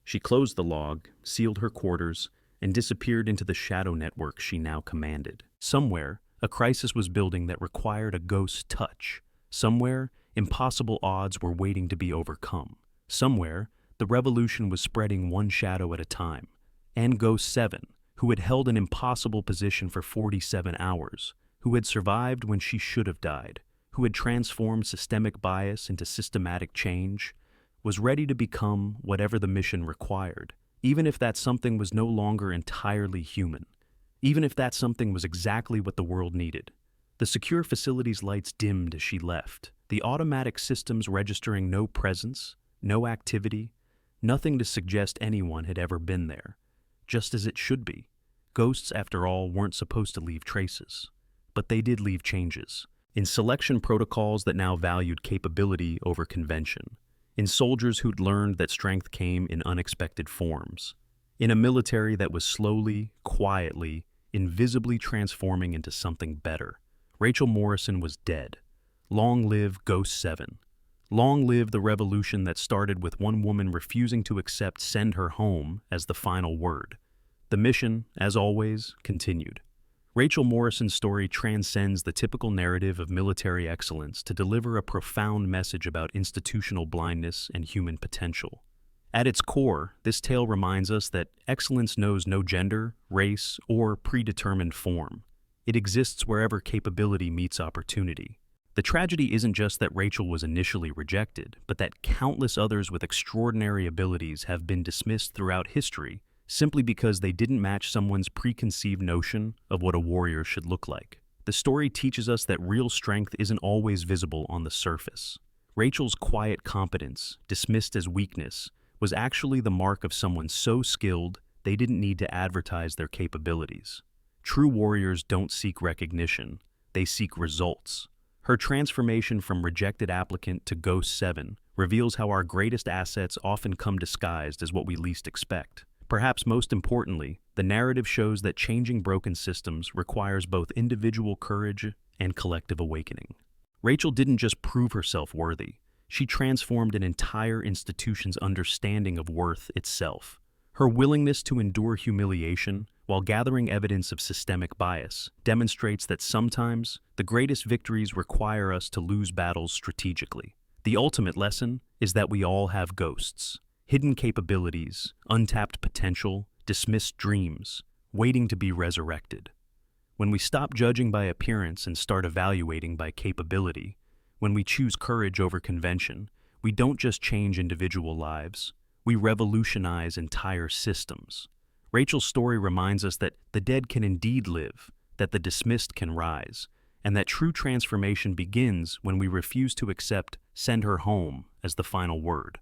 She closed the log, sealed her quarters, and disappeared into the shadow network she now commanded. Somewhere, a crisis was building that required a ghost's touch. Somewhere, Impossible odds were waiting to be overcome. Somewhere, the revolution was spreading one shadow at a time. And Ghost 7, who had held an impossible position for 47 hours, who had survived when she should have died, who had transformed systemic bias into systematic change, was ready to become whatever the mission required, even if that something was no longer entirely human, even if that something was exactly what the world needed. The secure facility's lights dimmed as she left, the automatic systems registering no presence, no activity, nothing to suggest anyone had ever been there. Just as it should be. Ghosts, after all, weren't supposed to leave traces. But they did leave changes. In selection protocols that now valued capability over convention. In soldiers who'd learned that strength came in unexpected forms. In a military that was slowly, quietly, invisibly transforming into something better. Rachel Morrison was dead. Long live Ghost 7. Long live the revolution that started with one woman refusing to accept "send her home" as the final word. The mission, as always, continued. Rachel Morrison's story transcends the typical narrative of military excellence to deliver a profound message about institutional blindness and human potential. At its core, this tale reminds us that excellence knows no gender, race, or predetermined form. It exists wherever capability meets opportunity. The tragedy isn't just that Rachel was initially rejected, but that countless others with extraordinary abilities have been dismissed throughout history simply because they didn't match someone's preconceived notion of what a warrior should look like. The story teaches us that real strength isn't always visible on the surface. Rachel's quiet competence, dismissed as weakness, was actually the mark of someone so skilled they didn't need to advertise their capabilities. True warriors don't seek recognition, they seek results. Her transformation from rejected applicant to Ghost 7 reveals how our greatest assets often come disguised as what we least expect. Perhaps most importantly, the narrative shows that changing broken systems requires both individual courage and collective awakening. Rachel didn't just prove herself worthy, she transformed an entire institution's understanding of worth itself. Her willingness to endure humiliation while gathering evidence of systemic bias demonstrates that sometimes the greatest victories require us to lose battles strategically. The ultimate lesson is that we all have ghosts, hidden capabilities, untapped potential, dismissed dreams, waiting to be resurrected. When we stop judging by appearance and start evaluating by capability, when we choose courage over convention, we don't just change individual lives, we revolutionize entire systems. Rachel's story reminds us that the dead can indeed live, that the dismissed can rise, and that true transformation begins when we refuse to accept "send her home" as the final word.